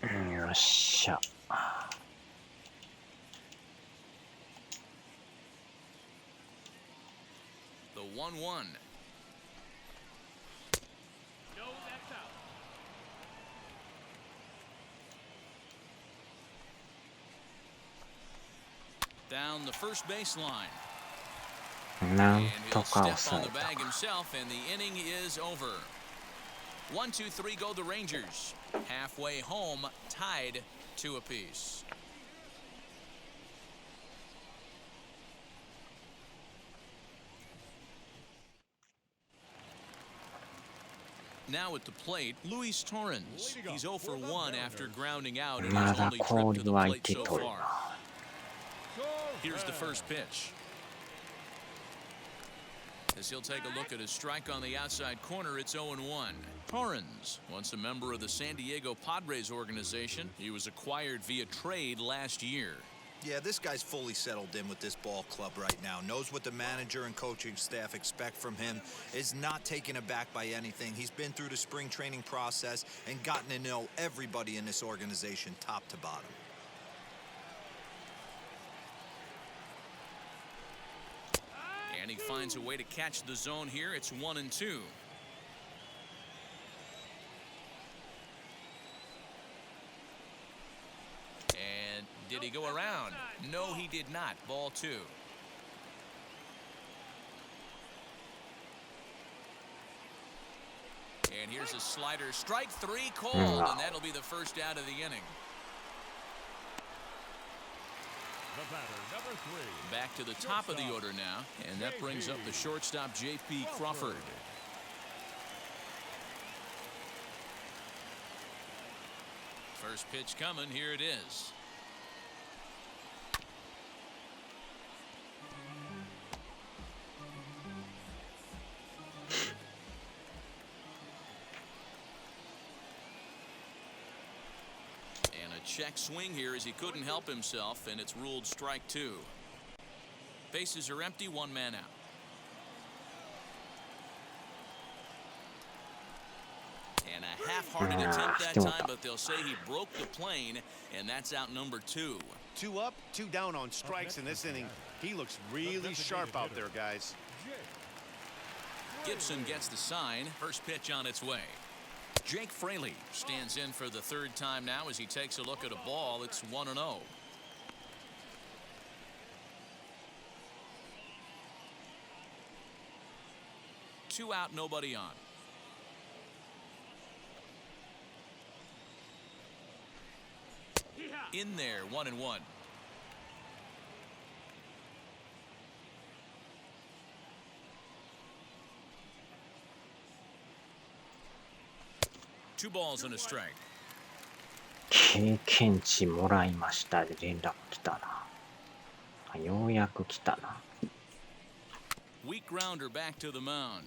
よっしゃ。The 1-1. Down the first baseline. なん And と he'll か step 抑 on え the た bag か。 himself, and the inning is over. 1, 2, 3 go the Rangers. Halfway home, tied 2 apiece. Now at the plate, Luis Torrens. He's 0 for 1 after grounding out in ま his だ only trip to 氷 the は plate いて so とる far. な。 Here's the first pitch. As he'll take a look at his strike on the outside corner, it's 0-1. Torrens, once a member of the San Diego Padres organization, he was acquired via trade last year. Yeah, this guy's fully settled in with this ball club right now. Knows what the manager and coaching staff expect from him. Is not taken aback by anything. He's been through the spring training process and gotten to know everybody in this organization top to bottom. And he finds a way to catch the zone here. It's 1-2. And did he go around? No, he did not. Ball 2. And here's a slider. Strike 3 called, and that'll be the first out of the inning. The batter, number 3. Back to the top of the order now, and that brings up the shortstop, J.P. Crawford. First pitch coming. Here it is. And a check swing here as he couldn't help himself, and it's ruled strike two. Bases are empty, one man out. And a half-hearted attempt that time, but they'll say he broke the plane, and that's out number two. 2 up, 2 down on strikes in this inning. He looks really sharp out there, guys. Gibson gets the sign. First pitch on its way. Jake Fraley stands in for the third time now as he takes a look at a ball. It's 1-0. 2 out, nobody on. In there, 1-1. Two balls and a strike. 経験値もらいましたで連絡来たな。ようやく来たな。Weak grounder back to the mound.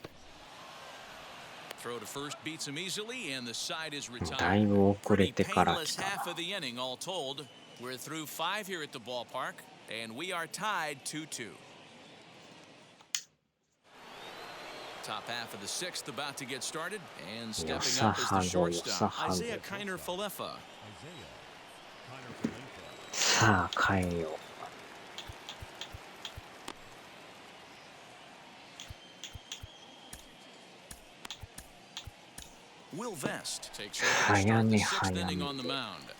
Throw to first beats him easily, and the side is だい retired. ぶ遅れ Pretty てから painless 来た half な。 of the inning, all told. We're through 5 here at the ballpark, and we are tied 2-2. Top half of the 6th about to get started, and stepping up is the shortstop, Isaiah Kiner-Falefa. Isaiah Kiner-Falefa. さあ変えよう。Will Vest takes over to start the 6th inning on the mound.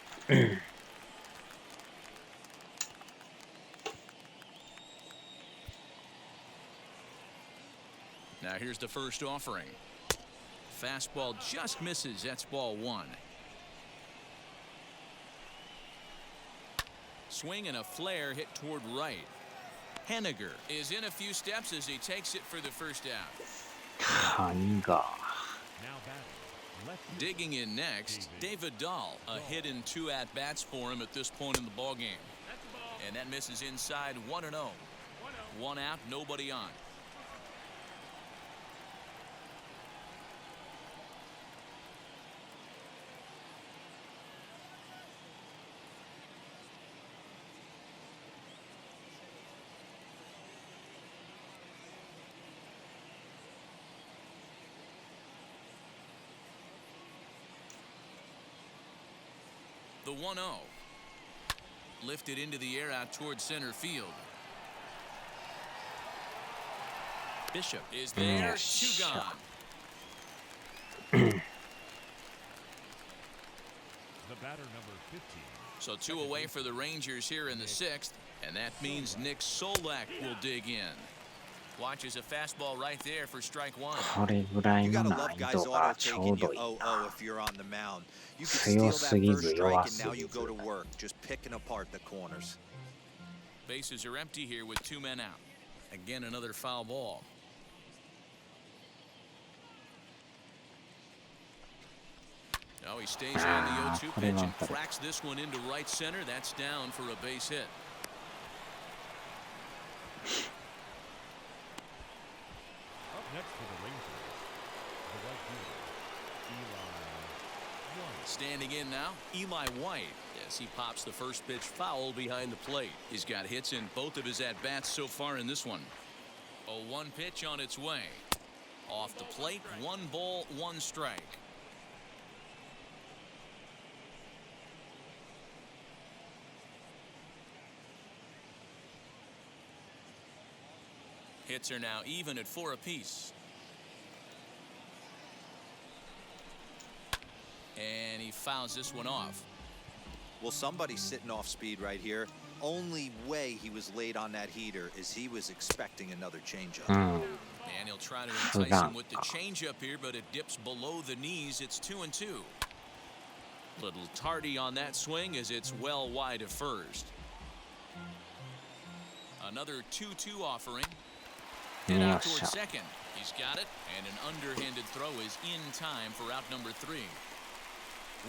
Now here's the first offering. Fastball just misses. That's ball 1. Swing and a flare hit toward right. Henniger is in a few steps as he takes it for the first out. カニが Now batting. Left Digging in next, David Dahl. A hit in 2 at-bats for him at this point in the ballgame. And that misses inside 1-0. 1 out, nobody on. The 1-0. Lifted into the air out towards center field. Bishop is there. Yes. 2 gone. the batter number 15. So 2 away for the Rangers here in the 6th, and that means Nick Solak will dig in. Watches a fastball right there for strike 1. これぐらい You の gotta 難 love 易 guys 度が auto ちょ taking うど you いい 0-0 な。 if you're on the mound. You can 強 steal す that ぎ first ず strike 弱 and す now ぎ you ず go to work, just picking apart the corners. Bases are empty here with 2 men out. Again, another foul ball. Oh, he stays on the 0-2 pitch and cracks this one into right center. That's down for a base hit. Up next for the Rangers, the right fielder, Eli White. Standing in now, Eli White, as he pops the first pitch foul behind the plate. He's got hits in both of his at-bats so far in this one. A 1 pitch on its way. Off the plate, 1 ball, 1 strike. Hits are now even at 4 apiece. And he fouls this one off. Well, somebody's sitting off speed right here. Only way he was late on that heater is he was expecting another changeup. うん。 And he'll try to entice him with the changeup here, but it dips below the knees. It's 2-2. Little tardy on that swing as it's well wide of first. Another 2-2 offering. Hit out towards second. He's got it, and an underhanded throw is in time for out number 3.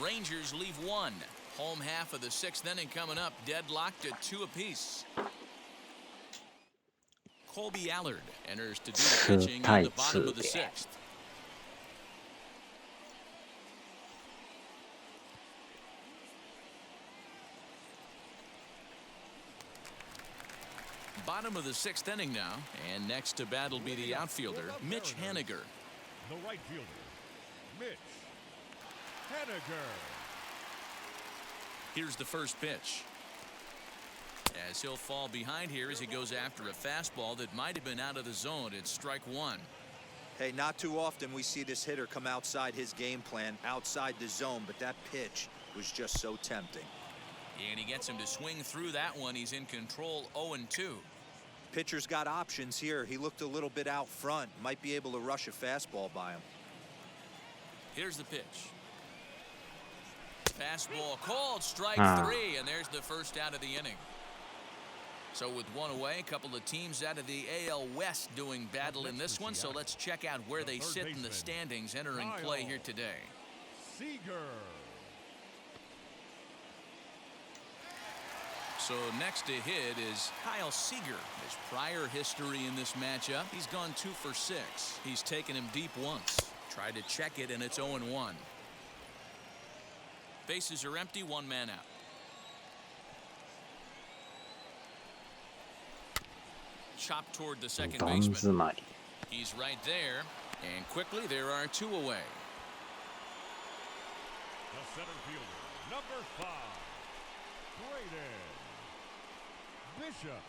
Rangers leave 1. Home half of the 6th inning coming up, deadlocked at 2 apiece. Colby Allard enters to do the pitching in the bottom of the 6th. Bottom of the 6th inning now, and next to bat will be the outfielder, Mitch Haniger. The right fielder, Mitch Haniger. Here's the first pitch. As he'll fall behind here as he goes after a fastball that might have been out of the zone. It's strike 1. Hey, not too often we see this hitter come outside his game plan, outside the zone, but that pitch was just so tempting. And he gets him to swing through that one. He's in control, 0-2. Pitcher's got options here. He looked a little bit out front. Might be able to rush a fastball by him. Here's the pitch. Fastball called, strike 3, and there's the first out of the inning. So with one away, a couple of teams out of the AL West doing battle in this one. So let's check out where they sit in the standings entering play here today. Seager. So next to hit is Kyle Seager. His prior history in this matchup, he's gone 2 for 6. He's taken him deep once. Tried to check it, and it's 0-1. Bases are empty, 1 man out. Chop toward the second baseman. He's right there, and quickly there are 2 away. The center fielder, number 5, Braden Bishop.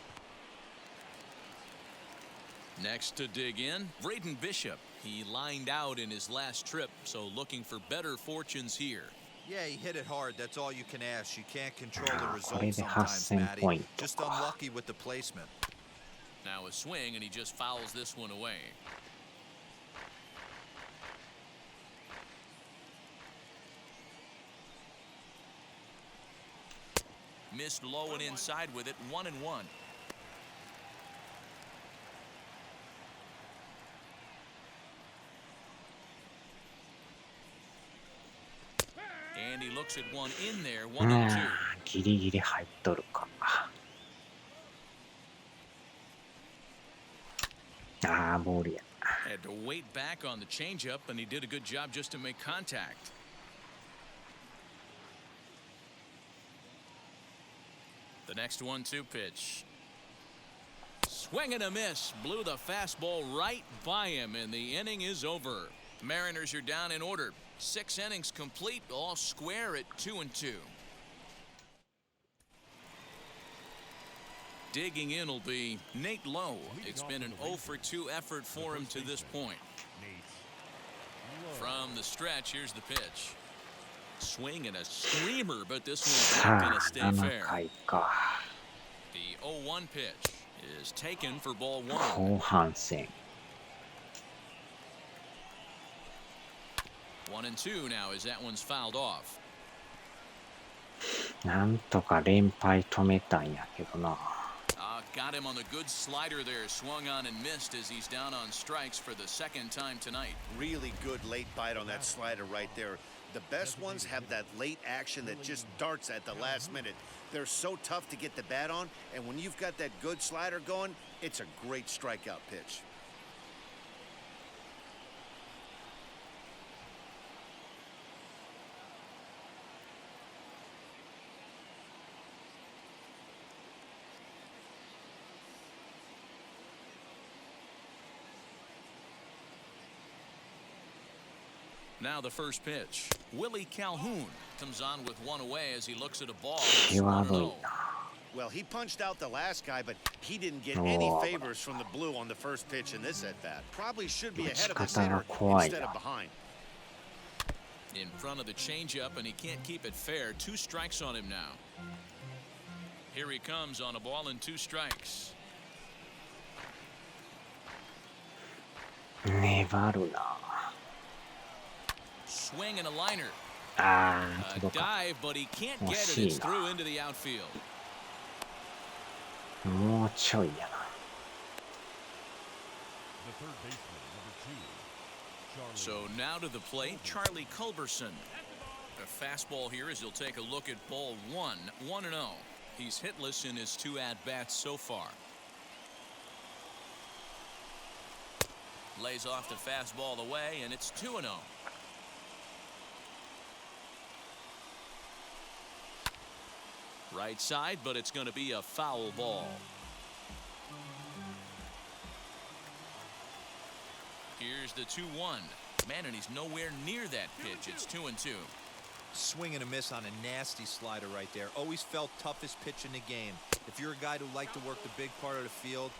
Next to dig in, Braden Bishop. He lined out in his last trip, so looking for better fortunes here. Yeah, he hit it hard. That's all you can ask. You can't control the results sometimes, Matty. Just unlucky with the placement. Now a swing, and he just fouls this one away. Missed low and inside with it, 1-1. And he looks at one in there, 1-2. ギリギリ入っとるか。ボールや。Had to wait back on the changeup, and he did a good job just to make contact. The next 1-2 pitch. Swing and a miss. Blew the fastball right by him, and the inning is over. Mariners are down in order. 6 innings complete, all square at 2-2. Digging in will be Nate Lowe. It's been an 0-for-2 effort for him to this point. From the stretch, here's the pitch. Swing and a screamer, but this one's not going to stay fair. The 0-1 pitch is taken for ball 1. 後半戦。1-2 now as that one's fouled off. なんとか連敗止めたんやけどな。Got him on the good slider there, swung on and missed as he's down on strikes for the second time tonight. Really good late bite on that slider right there. The best ones have that late action that just darts at the last minute. They're so tough to get the bat on, and when you've got that good slider going, it's a great strikeout pitch. Now the first pitch. Willie Calhoun comes on with one away as he looks at a ball. Well, he punched out the last guy, but he didn't get any favors from the blue on the first pitch in this at-bat. Probably should be ahead of the center instead of behind. In front of the changeup, and he can't keep it fair. 2 strikes on him now. Here he comes on a ball and 2 strikes. 粘るな。 Swing and a liner. 届か。 Dive, but he can't get it. It's through into the outfield. もうちょいやな。 The third baseman, number 2, Charlie. So now to the plate, Charlie Culberson. A fastball here as he'll take a look at ball 1, 1-0. He's hitless in his 2 at-bats so far. Lays off the fastball away, and it's 2-0. Right side, but it's going to be a foul ball. Here's the 2-1. Man, and he's nowhere near that pitch. It's 2-2. Swing and a miss on a nasty slider right there. Always felt toughest pitch in the game. If you're a guy who liked to work the big part of the field,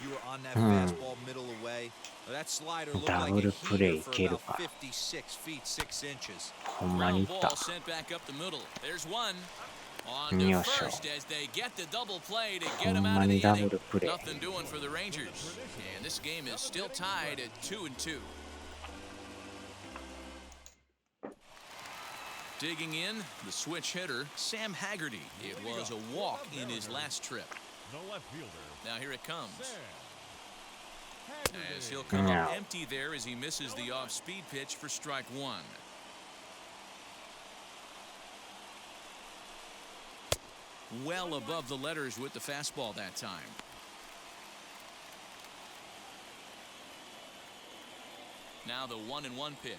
you were on that fastball middle away. That slider looked like a heater for about 56 feet 6 inches. Ground ball sent back up the middle. There's one. On to first as they get the double play to get him out of the inning. Nothing doing for the Rangers. And this game is still tied at 2-2. Digging in, the switch hitter, Sam Haggerty. It was a walk in his last trip. The left fielder. Now here it comes. As he'll come up empty there as he misses the off-speed pitch for strike 1. Well above the letters with the fastball that time. Now the 1-1 pitch.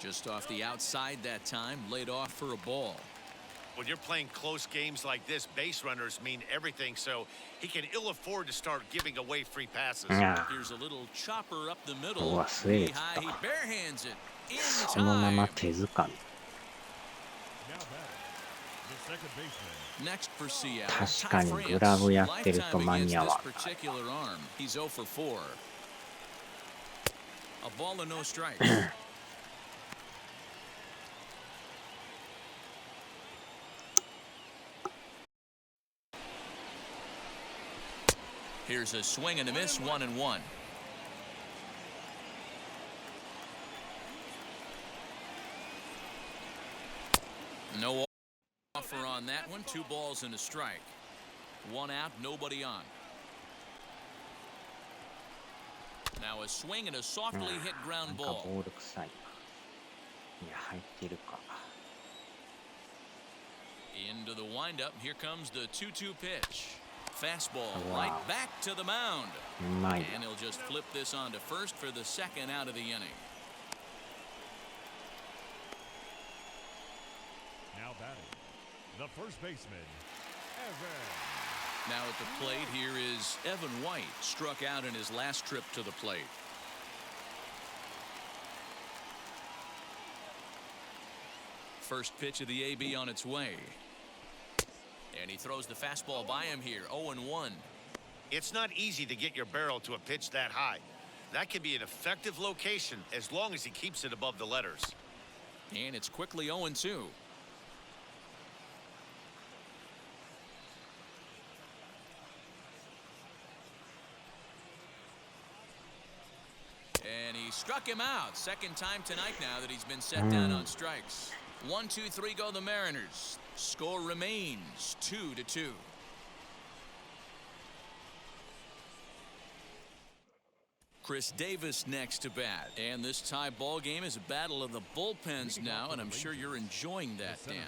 Just off the outside that time, laid off for a ball. When you're playing close games like this, base runners mean everything, so he can ill afford to start giving away free passes. Here's a little chopper up the middle. High, he barehands it in time. Now back, the second baseman. Next for Seattle, 確かにグラブやってると間に合わない。 particular arm. He's 0 for 4. A ball and no strikes. Here's a swing and a miss, 1-1. No offer on that one. 2 balls and a strike. 1 out, nobody on. Now a swing and a softly hit ground ball. ボール臭いな。いや、入ってるか。 Into the windup. Here comes the 2-2 pitch. Fastball right back to the mound. And he'll just flip this on to first for the 2nd out of the inning. Now batting, the first baseman, Evan. Now at the plate here is Evan White, struck out in his last trip to the plate. First pitch of the AB on its way. And he throws the fastball by him here, 0-1. It's not easy to get your barrel to a pitch that high. That can be an effective location as long as he keeps it above the letters. And it's quickly 0-2. And he struck him out. 2nd time tonight now that he's been set down on strikes. 1-2-3 go the Mariners. Score remains 2-2. Chris Davis next to bat. And this tie ball game is a battle of the bullpens now, and I'm sure you're enjoying that, Dan.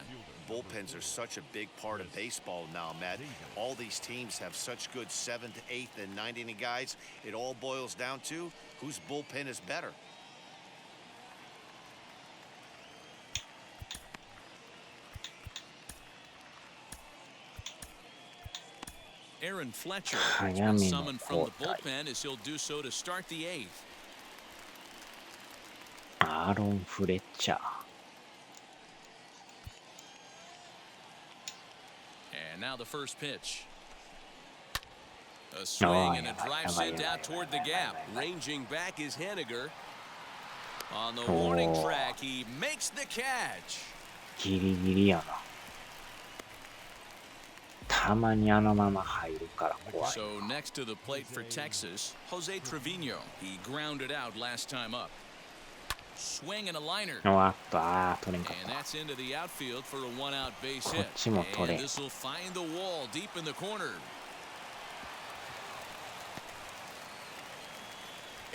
Bullpens are such a big part of baseball now, Matt. All these teams have such good 7th, 8th, and 9th inning guys. It all boils down to whose bullpen is better. Aaron Fletcher has been summoned from the bullpen as he'll do so to start the 8th. アーロン・フレッチャー。 And now the first pitch. A swing and a drive sent out toward the gap. Ranging back is Henniger. On the warning track, he makes the catch. ギリギリやな。たまにあのまま入るから怖い。 So next to the plate for Texas, Jose Trevino. He grounded out last time up. Swing and a liner. 取れんかっ And た。 that's into the outfield for a one-out base こ hit. っちも取れ And this will find the wall deep in the corner.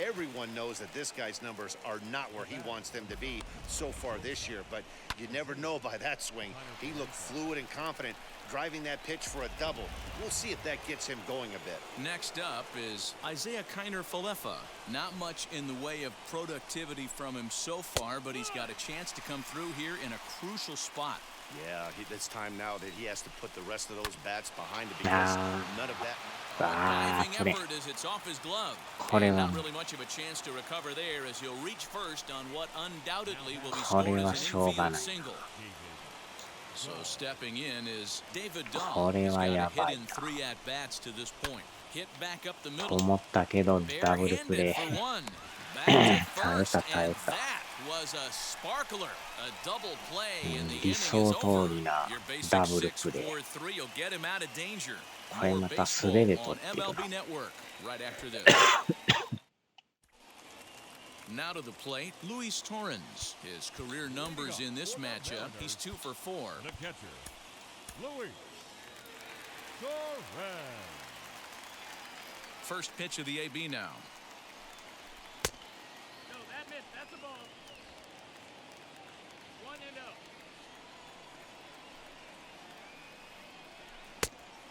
Everyone knows that this guy's numbers are not where he wants them to be so far this year, but you never know by that swing. He looked fluid and confident, driving that pitch for a double. We'll see if that gets him going a bit. Next up is Isaiah Kiner-Falefa. Not much in the way of productivity from him so far, but he's got a chance to come through here in a crucial spot. Yeah, it's time now that he has to put the rest of those bats behind him because none of that. Diving 取れん。 effort as it's off his glove. これ And は not really much of a chance to recover there as he'll reach first on what undoubtedly will be こ scored れは as し an ょうが infield ない。 single. So stepping in is David Dahl. これ He's は got や a ば hit い in な。 3 at-bats to this point. Hit back up the と middle. 思ったけどダブルプレ Barehanded for ー。 one. Back to 耐え first, た耐え and た。 that was a sparkler. A double play, and the 理 inning is 想 over. 通りな Your basic ダブルプレー。 6-4-3 will get him out of danger. これ More また baseball 素手で on 取ってる MLB な。 Network right after this. Now to the plate, Luis Torrens. His career numbers in this matchup, he's 2 for 4. The catcher, Luis Torres. First pitch of the AB now. No, that missed. That's a ball. 1-0.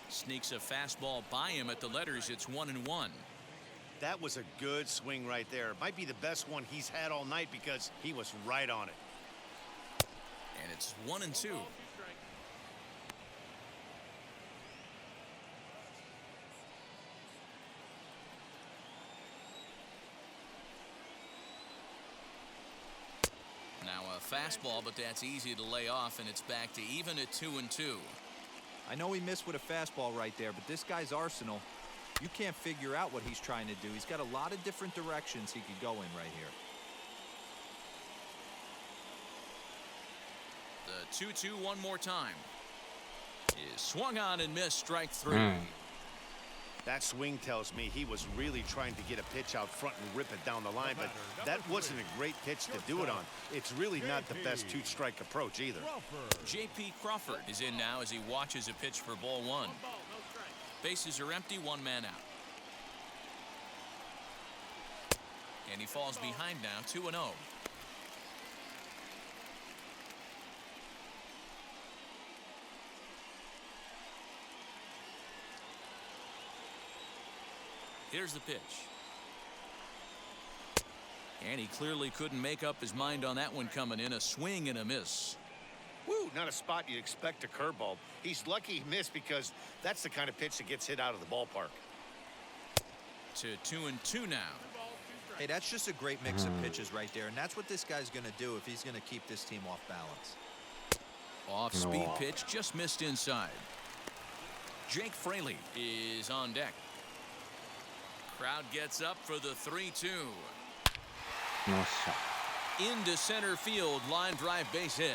Sneaks a fastball by him at the letters. It's 1-1. That was a good swing right there. Might be the best one he's had all night because he was right on it. And it's 1-2. Now a fastball, but that's easy to lay off, and it's back to even at 2-2. I know he missed with a fastball right there, but this guy's arsenal, you can't figure out what he's trying to do. He's got a lot of different directions he could go in right here. The 2-2 one more time. Is swung on and missed, strike 3. That swing tells me he was really trying to get a pitch out front and rip it down the line, but that wasn't a great pitch to do it on. It's really not the best two-strike approach either. J.P. Crawford is in now as he watches a pitch for ball 1. Bases are empty, 1 man out. And he falls behind now, 2-0. Here's the pitch. And he clearly couldn't make up his mind on that one coming in. A swing and a miss. Woo, not a spot you'd expect a curveball. He's lucky he missed because that's the kind of pitch that gets hit out of the ballpark. To 2-2 now. Hey, that's just a great mix of pitches right there, and that's what this guy's going to do if he's going to keep this team off balance. Off-speed pitch, just missed inside. Jake Fraley is on deck. Crowd gets up for the 3-2. よっしゃ。 Into center field, line drive base hit.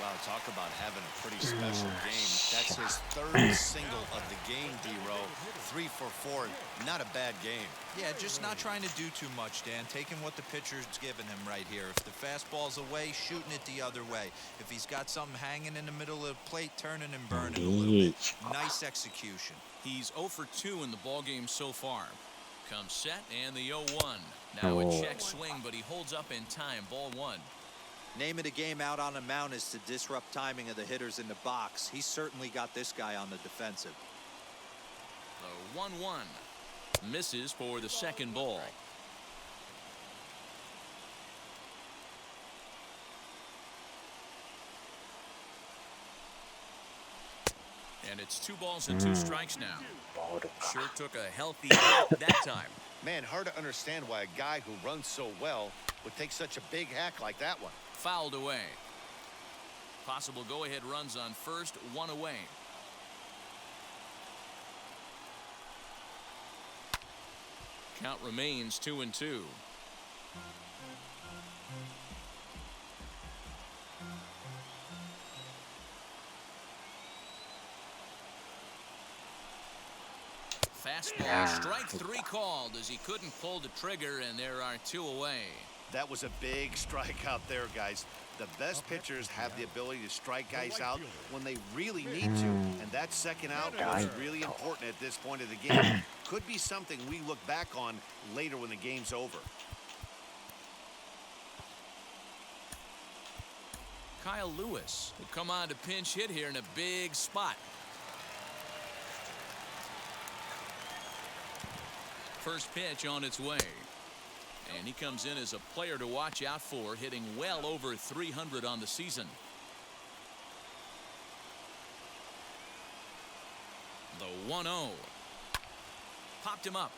Wow, talk about having a pretty special game. That's his 3rd single of the game, D-Row. 3 for 4. Not a bad game. Yeah, just not trying to do too much, Dan. Taking what the pitcher's giving him right here. If the fastball's away, shooting it the other way. If he's got something hanging in the middle of the plate, turning and burning a little bit. Nice execution. He's 0 for 2 in the ballgame so far. Comes set and the 0-1. Now a check swing, but he holds up in time. Ball 1. Name of the game out on the mound is to disrupt timing of the hitters in the box. He's certainly got this guy on the defensive. The 1-1. Misses for the second ball. And it's 2 balls and 2 strikes now. Sure took a healthy hit that time. Man, hard to understand why a guy who runs so well would take such a big hack like that one. Fouled away. Possible go-ahead runs on first, 1 away. Count remains 2-2. Fastball, strike three called as he couldn't pull the trigger, and there are two away. That was a big strike out there, guys. The best pitchers have the ability to strike guys out when they really need to. And that second out was really important at this point of the game. Could be something we look back on later when the game's over. Kyle Lewis will come on to pinch hit here in a big spot. First pitch on its way. And he comes in as a player to watch out for, hitting well over 300 on the season. The 1-0. Popped him up.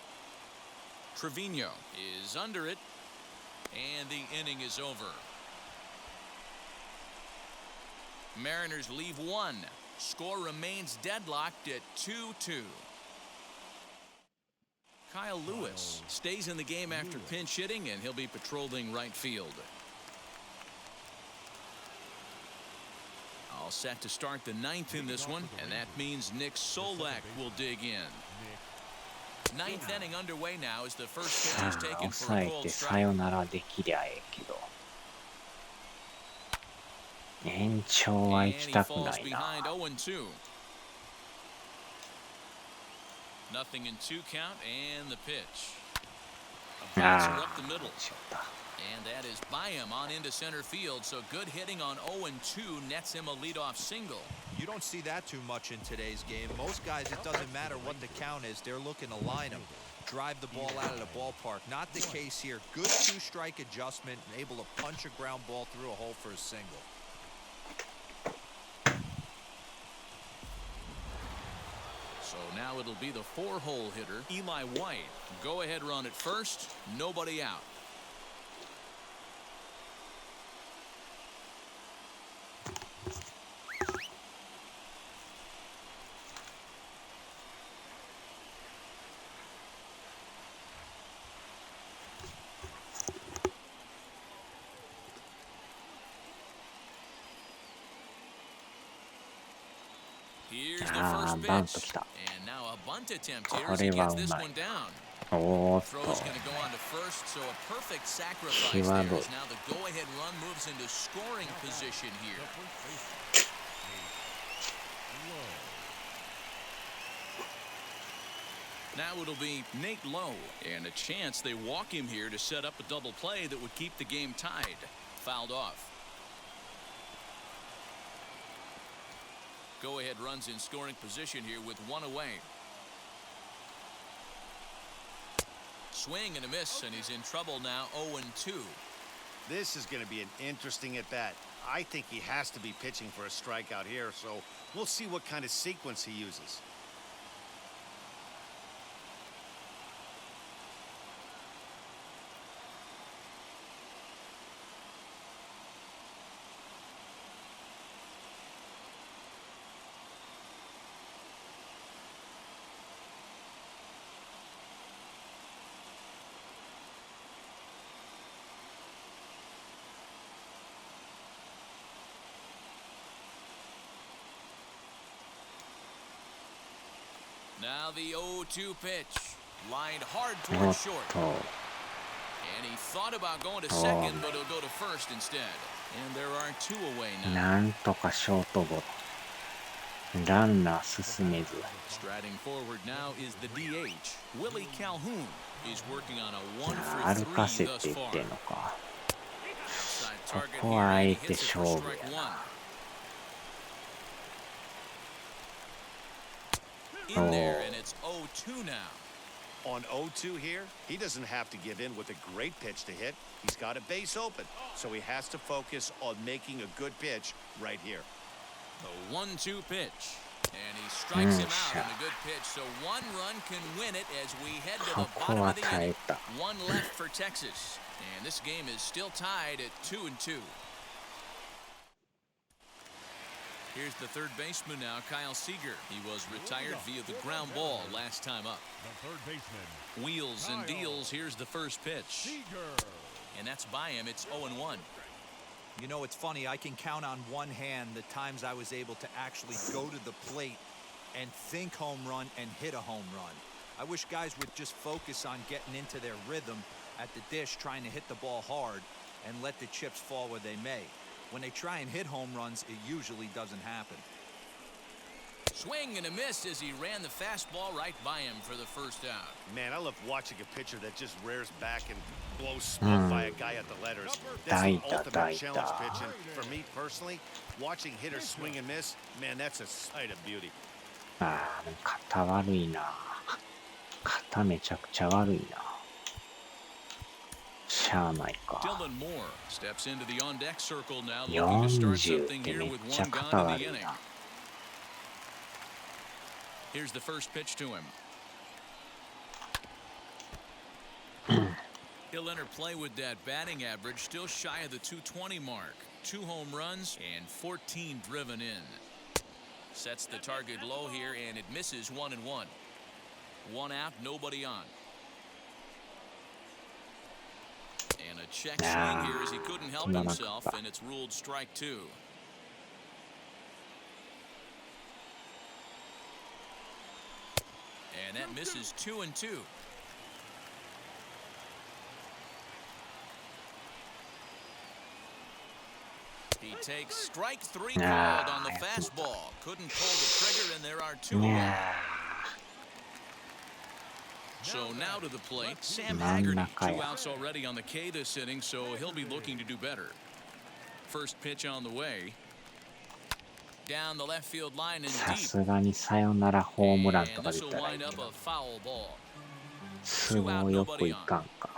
Trevino is under it. And the inning is over. Mariners leave one. Score remains deadlocked at 2-2. Kyle Lewis stays in the game after pinch hitting, and he'll be patrolling right field. All set to start the ninth in this one, and that means Nick Solak will dig in. Ninth inning underway now as the first pitch is taken for a 抑え cold てさ strike. よならできりゃええけど延長は And 行 he きたく falls ないな behind 0-2. Nothing in two count, and the pitch. A bouncer あ up the あ middle. しまった And that is by him on into center field. So good hitting on 0-2 nets him a leadoff single. You don't see that too much in today's game. Most guys, it doesn't matter what the count is. They're looking to line them, drive the ball out of the ballpark. Not the case here. Good two-strike adjustment, and able to punch a ground ball through a hole for a single. So now it'll be the four-hole hitter, Eli White. Go-ahead run at first. Nobody out. Here's the ああ first バント pitch. 来た And now a bunt attempt here こ as れ he は gets う this まい one down. おーっ Throw と is going to go on to first, so a perfect sacrifice 際 there どい as now the go-ahead run moves into scoring position here. Now it'll be Nate Lowe, and a chance they walk him here to set up a double play that would keep the game tied. Fouled off. Go-ahead runs in scoring position here with one away. Swing and a miss, and he's in trouble now, 0-2. This is going to be an interesting at-bat. I think he has to be pitching for a strikeout here, so we'll see what kind of sequence he uses. Now the 0-2 pitch. Lined hard おっ towards short. と And he thought about going to second, but he'll go to first instead. And there are two away now. なんとかショートゴロランナー進めず Striding forward now is the DH. Willie Calhoun is working on a 1 歩 for かせ 3 thus ていっ far. てんのか Outside こ target こ here, はあ and え he て hits it for 勝負 strike や one. な In there, and it's 0-2 now. On 0-2 here, he doesn't have to give in with a great pitch to hit. He's got a base open, so he has to focus on making a good pitch right here. The 1-2 pitch. And he strikes him out on a good pitch, so one run can win it as we head to the ここ bottom は of the 耐 inning. えた One left for Texas, and this game is still tied at 2-2. Here's the third baseman now, Kyle Seager. He was retired via the ground ball last time up. The third baseman, Wheels and deals. Here's the first pitch, Seager. and that's by him. It's 0-1. You know, it's funny. I can count on one hand the times I was able to actually go to the plate and think home run and hit a home run. I wish guys would just focus on getting into their rhythm at the dish, trying to hit the ball hard and let the chips fall where they may. When they try and hit home runs, it usually doesn't happen. Swing and a miss as he ran the fastball right by him for the first out. Man, I love watching a pitcher that just rears back and blows smoke by a guy at the letters. That's the ultimate challenge pitch. And for me personally, watching hitters swing and miss, man, that's a sight of beauty. ああ、肩悪いな。肩めちゃくちゃ悪いな。しゃあないか。 Dylan Moore steps into the on-deck circle now, looking to start 40 something って here めっ with ちゃ one 肩 gone in 悪 the い inning. な。Here's the first pitch to him. He'll enter play with that batting average still shy of the 220 mark. 2 home runs and 14 driven in. Sets the target low here and it misses 1-1. 1 out, nobody on. And a check swing here as he couldn't help himself, and it's ruled strike 2. And that misses 2-2. He takes strike 3 called on the fastball. Couldn't pull the trigger, and there are 2 away. So now to the plate, Sam Haggerty. 2 outs already on the K this inning, so he'll be looking to do better. First pitch on the way. Down the left field line and さ deep. すがにサヨナラホームランと And か this 出 will たらいい wind け up ど、 a foul ball. 都合よくいかんか。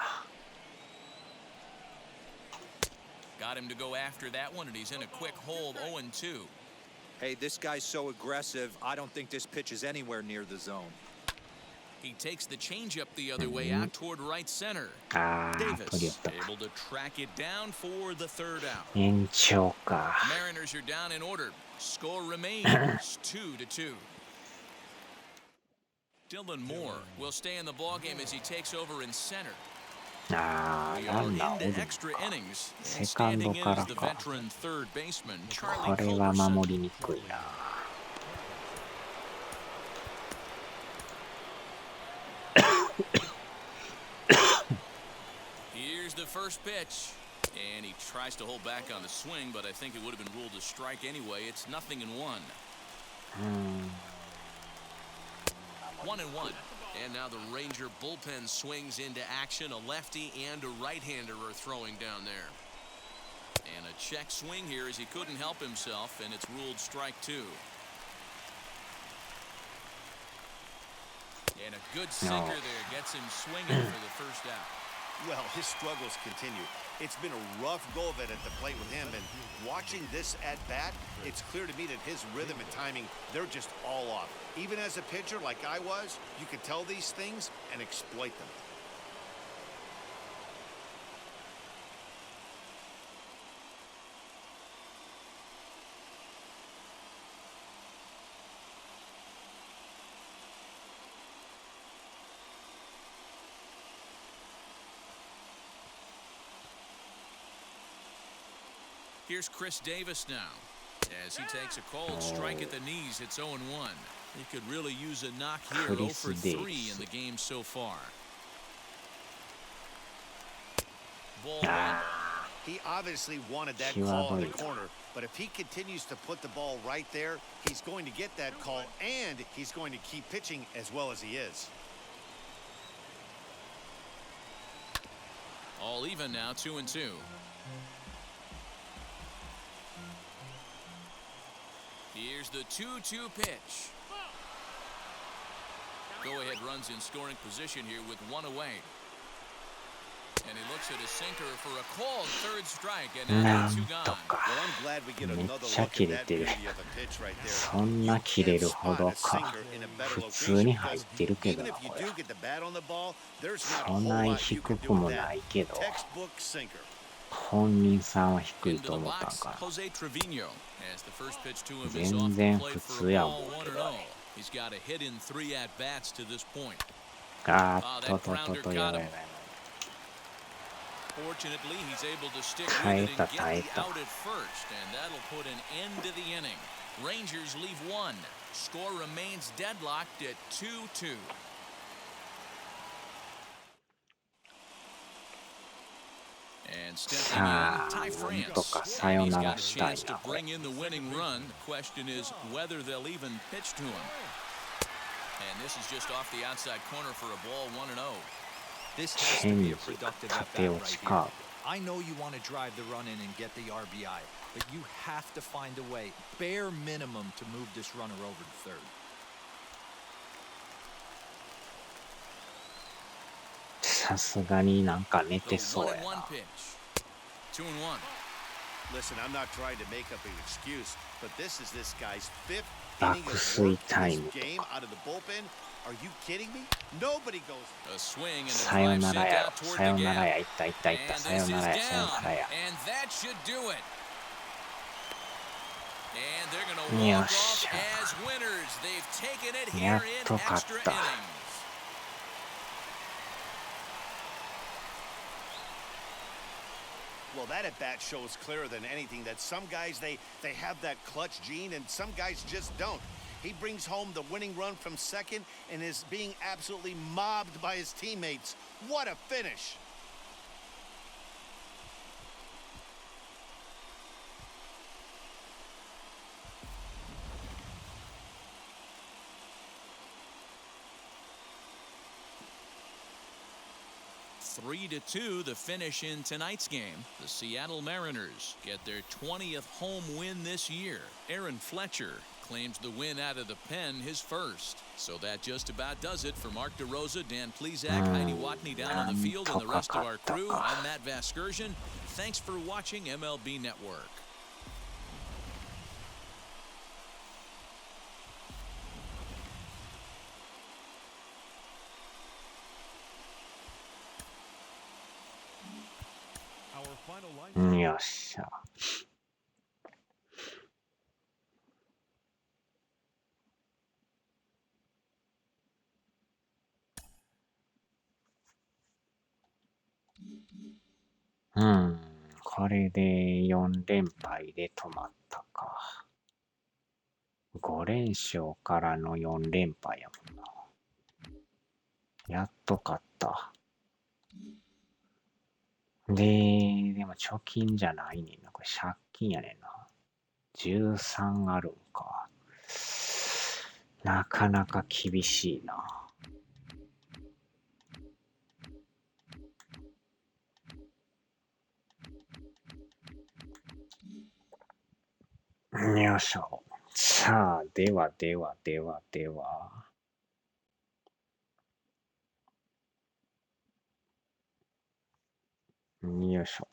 Got him to go after that one, and he's in a quick hold 0-2. Hey, this guy's so aggressive, I don't think this pitch is anywhere near the zone. He takes the changeup the other way out toward right center. ああ、取り寄 Davis ったか。 able to track it down for the third out. 延長か。Mariners are down in order. Score remains 2-2. Dylan Moore will stay in the ballgame as he takes over in center. ああ、 We ラ are ンナーおる into ん extra か。 innings. セ And カンド standing in から is the か。 veteran third baseman こ Charlie れは Culberson. 守りにくいな。Here's the first pitch. And he tries to hold back on the swing, but I think it would have been ruled a strike anyway. It's 0-1. 1-1. And now the Ranger bullpen swings into action. A lefty and a right-hander are throwing down there. And a check swing here as he couldn't help himself, and it's ruled strike 2. And a good sinker there gets him swinging for the first out. Well, his struggles continue. It's been a rough go of it at the plate with him, and watching this at bat, it's clear to me that his rhythm and timing, they're just all off. Even as a pitcher like I was, you could tell these things and exploit them. Here's Chris Davis now. As he takes a cold strike at the knees, it's 0-1. He could really use a knock here. 0 for 3 in the game so far. Ball one. He obviously wanted that call in the corner, but if he continues to put the ball right there, he's going to get that call, and he's going to keep pitching as well as he is. All even now, 2-2. Here's the 2-2 pitch. Go-ahead runs in scoring position here with 1 away. And he looks at his sinker for a called third strike, and now 2 gone. Well, I'm glad we get めっ another ちゃ look 切 at れ that てる。 beauty of a pitch right there. そんな切れるほどか。普通に入ってるけど Even な、 if you これ。 do get the bat on the ball, there's not そ a ん whole な lot you 低 can く do も with な that. いけど、 Textbook sinker. 本人さんは低い Into と the 思ったん box, かな。 Jose Trevino. As the first pitch to him is 全 off 然 the plate 普 for 通 a や ball 思うけど 1-0. ね。He's got a hit in 3 at-bats to this point. あ Ah, ーっ that とっとっ grounder と、や got ばいや him. ばい。 Fortunately, he's able to stick 耐 with え it た and get 耐え the た。 out at first, and that'll put an end to the inning. Rangers leave 1. Score remains deadlocked at 2-2. And stepping さ in, Ty あ、なん France. とかさよ And he's な got ら a したい chance to な、これ。 bring in the winning run. The question is whether they'll even pitch to him. And this is just off the outside corner for a ball 1-0. This has チ to ェン be ジ a productive か at 縦 bat 落 right ち here. カーブ。 I know you want to drive the run in and get the RBI, but you have to find a way, bare minimum, to move this runner over to third. さすがになんか寝 The てそうや 1-1 な。 pitch. 2-1. Listen, I'm not trying to make up an excuse, but this is this guy's fifth 爆 inning of 睡 work タ in イ this ムと game か。 out of the bullpen. Are you kidding me? Nobody goes. A swing and a さよ drive な sent らやろ。 out toward さよ the なら gap. や。いったいったいった。 And さよ this な is らや。さよ down. ならや。 And that should do it. And they're going to よ walk っ off しゃ。 as winners. They've taken it や here っ in と勝っ extra た。 innings. Well, that at bat shows clearer than anything that some guys they have that clutch gene and some guys just don't. He brings home the winning run from second and is being absolutely mobbed by his teammates. What a finish. Three to two, the finish in tonight's game. The Seattle Mariners get their 20th home win this year. Aaron Fletcher claims the win out of the pen, his first. So that just about does it for Mark DeRosa, Dan Plesac, Heidi Watney down on the field, and the rest of our crew. I'm Matt Vasgersian. Thanks for watching MLB Network. Our final line. よっしゃ。これで4連敗で止まったか。5連勝からの4連敗やもんな。やっと勝った。でも貯金じゃないねんな。これ借金やねんな。13あるんか。なかなか厳しいな。よいしょ。さあ、では。よいしょ。